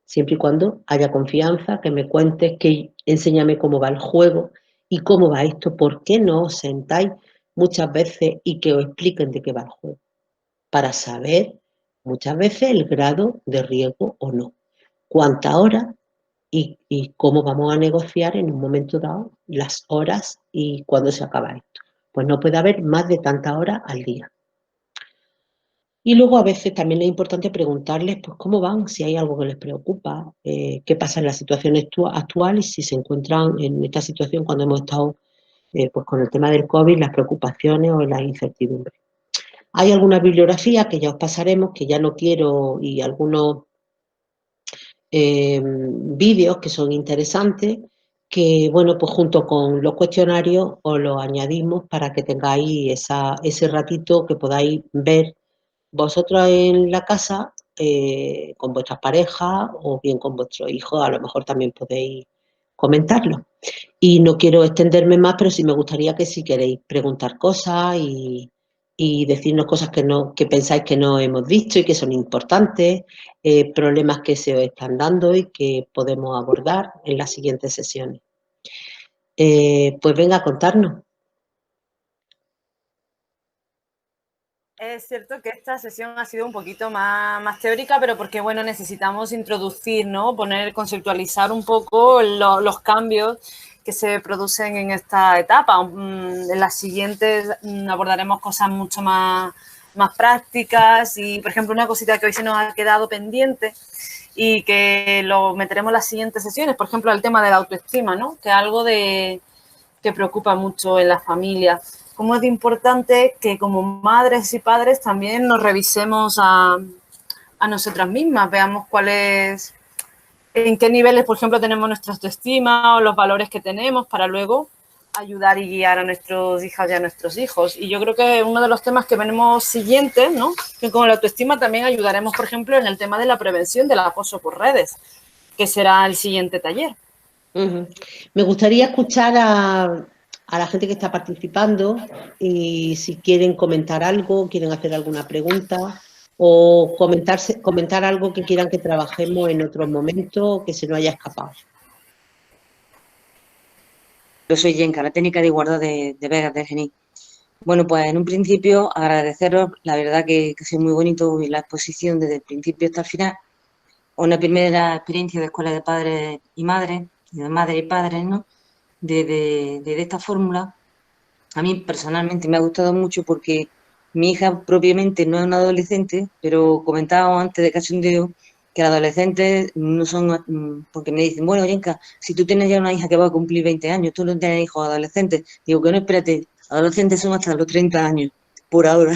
siempre y cuando haya confianza, que me cuentes, que enséñame cómo va el juego y cómo va esto, por qué no os sentáis muchas veces y que os expliquen de qué va el juego, para saber muchas veces el grado de riesgo o no, cuántas horas y cómo vamos a negociar en un momento dado las horas y cuándo se acaba esto. Pues no puede haber más de tantas horas al día. Y luego a veces también es importante preguntarles pues cómo van, si hay algo que les preocupa, qué pasa en la situación actual y si se encuentran en esta situación cuando hemos estado pues con el tema del COVID, las preocupaciones o las incertidumbres. Hay alguna bibliografía que ya os pasaremos, que ya no quiero, y algunos vídeos que son interesantes, que bueno, pues junto con los cuestionarios os los añadimos para que tengáis ese ratito que podáis ver vosotros en la casa con vuestras parejas o bien con vuestros hijos, a lo mejor también podéis comentarlo. Y no quiero extenderme más, pero sí me gustaría que si queréis preguntar cosas y y decirnos cosas que pensáis que no hemos dicho y que son importantes, problemas que se os están dando y que podemos abordar en las siguientes sesiones. Pues venga a contarnos. Es cierto que esta sesión ha sido un poquito más teórica, pero porque, bueno, necesitamos introducir, ¿no? Conceptualizar un poco los cambios que se producen en esta etapa. En las siguientes abordaremos cosas mucho más prácticas y, por ejemplo, una cosita que hoy se nos ha quedado pendiente y que lo meteremos en las siguientes sesiones, por ejemplo, el tema de la autoestima, ¿no? Que es algo que preocupa mucho en las familias. Cómo es de importante que como madres y padres también nos revisemos a nosotras mismas, veamos en qué niveles, por ejemplo, tenemos nuestra autoestima o los valores que tenemos para luego ayudar y guiar a nuestros hijas y a nuestros hijos. Y yo creo que uno de los temas que venimos siguientes, ¿no? Que con la autoestima también ayudaremos, por ejemplo, en el tema de la prevención del acoso por redes, que será el siguiente taller. Me gustaría escuchar a la gente que está participando y si quieren comentar algo, quieren hacer alguna pregunta o comentar algo que quieran que trabajemos en otro momento que se nos haya escapado. Yo soy Yenka, la técnica de igualdad de Vegas de Gení. Bueno, pues en un principio agradeceros, la verdad que ha sido muy bonito la exposición desde el principio hasta el final. Una primera experiencia de escuela de padres y madres, de madres y padres, ¿no? De esta fórmula. A mí personalmente me ha gustado mucho porque mi hija propiamente no es una adolescente, pero comentaba antes de cachondeo que los adolescentes no son, porque me dicen, bueno, Yenka, si tú tienes ya una hija que va a cumplir 20 años, tú no tienes hijos adolescentes. Digo que no, espérate, adolescentes son hasta los 30 años, por ahora.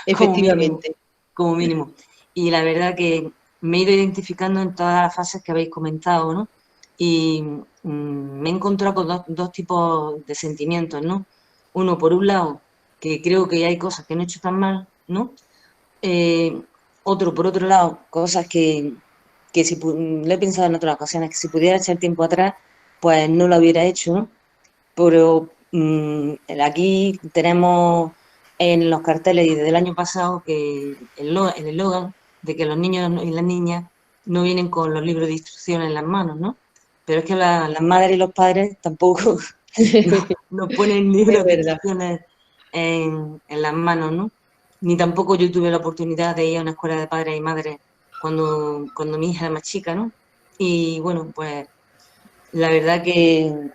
Efectivamente. Como mínimo. Y la verdad que me he ido identificando en todas las fases que habéis comentado, ¿no? Y me he encontrado con dos tipos de sentimientos, ¿no? Uno, por un lado, que creo que hay cosas que no he hecho tan mal, ¿no? Otro, por otro lado, cosas que si lo he pensado en otras ocasiones, que si pudiera echar tiempo atrás, pues no lo hubiera hecho, ¿no? Pero aquí tenemos en los carteles desde el año pasado que el eslogan de que los niños y las niñas no vienen con los libros de instrucciones en las manos, ¿no? Pero es que las madres y los padres tampoco no ponen libros de instrucciones en las manos, ¿no? Ni tampoco yo tuve la oportunidad de ir a una escuela de padres y madres cuando mi hija era más chica, ¿no? Y bueno, pues la verdad que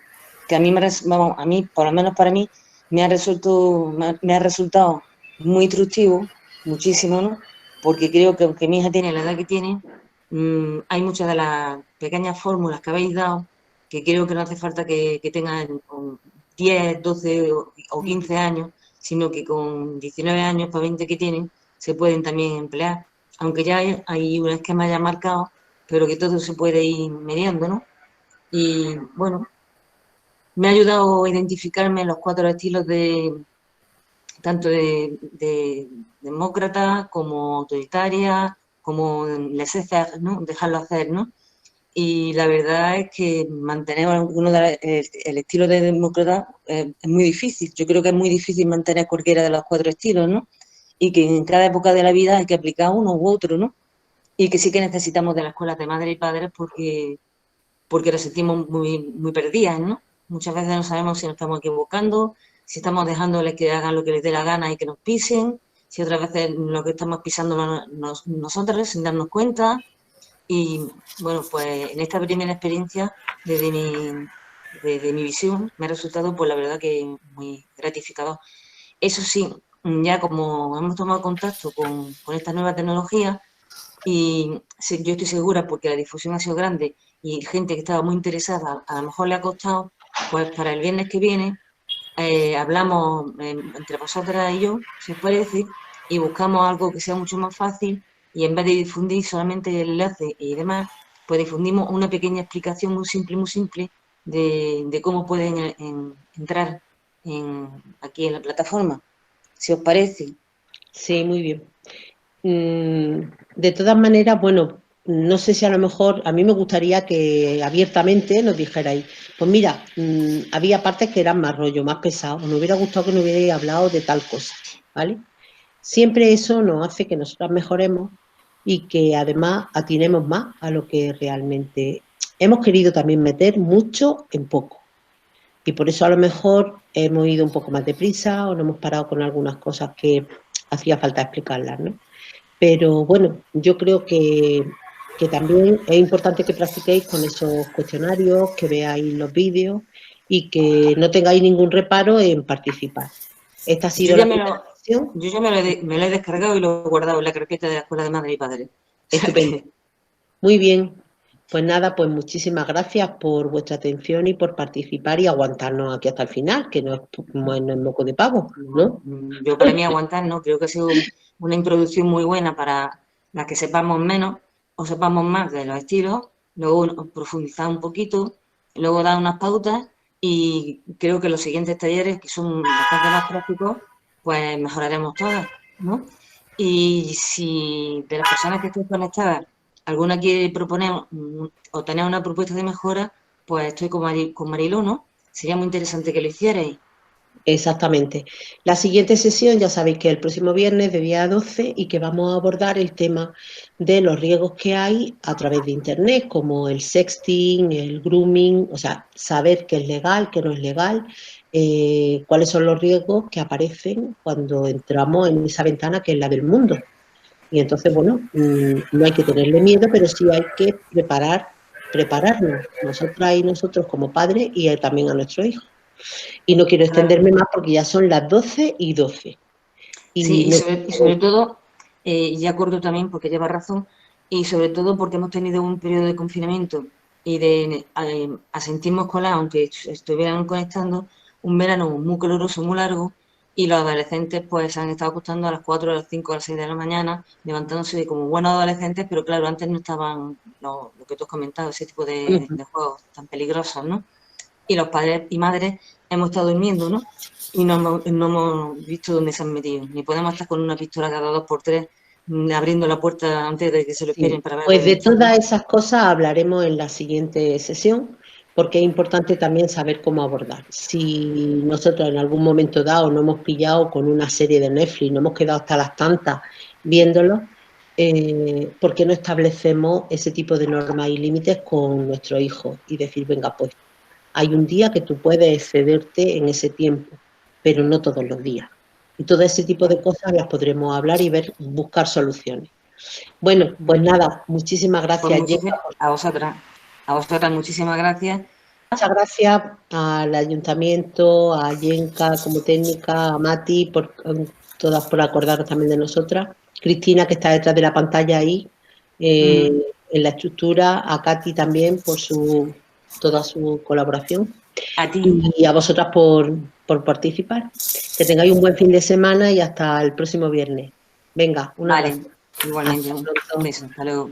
a mí, por lo menos para mí, me ha resultado muy instructivo, muchísimo, ¿no? Porque creo que aunque mi hija tiene la edad que tiene, hay muchas de las pequeñas fórmulas que habéis dado que creo que no hace falta que tengan 10, 12 o 15 años, sino que con 19 años, para 20 que tienen, se pueden también emplear. Aunque ya hay un esquema ya marcado, pero que todo se puede ir mediando, ¿no? Y bueno, me ha ayudado a identificarme en los 4 estilos tanto de demócrata como autoritaria, como laissez-faire, ¿no? Dejarlo hacer, ¿no? Y la verdad es que mantener el estilo de demócrata es muy difícil. Yo creo que es muy difícil mantener cualquiera de los 4 estilos, ¿no? Y que en cada época de la vida hay que aplicar uno u otro, ¿no? Y que sí que necesitamos de las escuelas de madres y padres porque nos sentimos muy perdidas, ¿no? Muchas veces no sabemos si nos estamos equivocando, si estamos dejándoles que hagan lo que les dé la gana y que nos pisen, si otras veces lo que estamos pisando nosotros sin darnos cuenta. Y bueno, pues en esta primera experiencia, desde mi visión, me ha resultado, pues la verdad que muy gratificador. Eso sí, ya como hemos tomado contacto con esta nueva tecnología, y yo estoy segura, porque la difusión ha sido grande y gente que estaba muy interesada, a lo mejor le ha costado, pues para el viernes que viene hablamos entre vosotras y yo, si os parece, y buscamos algo que sea mucho más fácil y en vez de difundir solamente el enlace y demás, pues difundimos una pequeña explicación muy simple de cómo pueden entrar aquí en la plataforma, si os parece. Sí, muy bien. De todas maneras, bueno, no sé si a lo mejor, a mí me gustaría que abiertamente nos dijerais, pues mira, había partes que eran más rollo, más pesados, nos hubiera gustado que nos hubierais hablado de tal cosa, ¿vale? Siempre eso nos hace que nosotras mejoremos y que además atinemos más a lo que realmente hemos querido también meter mucho en poco. Y por eso a lo mejor hemos ido un poco más deprisa o no hemos parado con algunas cosas que hacía falta explicarlas, ¿no? Pero bueno, yo creo que también es importante que practiquéis con esos cuestionarios, que veáis los vídeos y que no tengáis ningún reparo en participar. Esta ha sido la primera sesión. Yo ya me lo he descargado y lo he guardado en la carpeta de la Escuela de Madre y Padre. Estupendo. Muy bien. Pues nada, pues muchísimas gracias por vuestra atención y por participar y aguantarnos aquí hasta el final, que no es moco de pavo, ¿no? Yo para mí aguantar, ¿no? Creo que ha sido una introducción muy buena para las que sepamos menos o sepamos más de los estilos, luego profundizar un poquito, luego dar unas pautas y creo que los siguientes talleres, que son bastante más prácticos, pues mejoraremos todas, ¿no? Y si de las personas que estén conectadas alguna quiere proponer o tener una propuesta de mejora, pues estoy con Mariló, ¿no? Sería muy interesante que lo hicierais. Exactamente. La siguiente sesión ya sabéis que es el próximo viernes de día 12 y que vamos a abordar el tema de los riesgos que hay a través de Internet, como el sexting, el grooming, o sea, saber qué es legal, qué no es legal, cuáles son los riesgos que aparecen cuando entramos en esa ventana que es la del mundo. Y entonces, bueno, no hay que tenerle miedo, pero sí hay que prepararnos, nosotras y nosotros como padres y también a nuestros hijos. Y no quiero extenderme más porque ya son las 12:12. Sí, y sobre todo, y acuerdo también porque lleva razón, y sobre todo porque hemos tenido un periodo de confinamiento y de asentismo escolar, aunque estuvieran conectando, un verano muy caluroso, muy largo, y los adolescentes pues se han estado acostando a las 4, a las 5, a las 6 de la mañana, levantándose como buenos adolescentes, pero claro, antes no estaban lo que tú has comentado, ese tipo de juegos tan peligrosos, ¿no? Y los padres y madres hemos estado durmiendo, ¿no? Y no hemos visto dónde se han metido. Ni podemos estar con una pistola cada 2 por 3 abriendo la puerta antes de que se lo esperen para ver. Pues de todas esas cosas hablaremos en la siguiente sesión, porque es importante también saber cómo abordar. Si nosotros en algún momento dado nos hemos pillado con una serie de Netflix, nos hemos quedado hasta las tantas viéndolo, ¿por qué no establecemos ese tipo de normas y límites con nuestros hijos? Y decir, venga, pues hay un día que tú puedes excederte en ese tiempo, pero no todos los días. Y todo ese tipo de cosas las podremos hablar y buscar soluciones. Bueno, pues nada, muchísimas gracias. Pues a vosotras muchísimas gracias. Muchas gracias al Ayuntamiento, a Yenka como técnica, a Mati, todas por acordaros también de nosotras. Cristina, que está detrás de la pantalla ahí, en la estructura, a Katy también por toda su colaboración. A ti. Y a vosotras por participar. Que tengáis un buen fin de semana y hasta el próximo viernes. Venga, Vale, igualmente. Un beso. Hasta luego.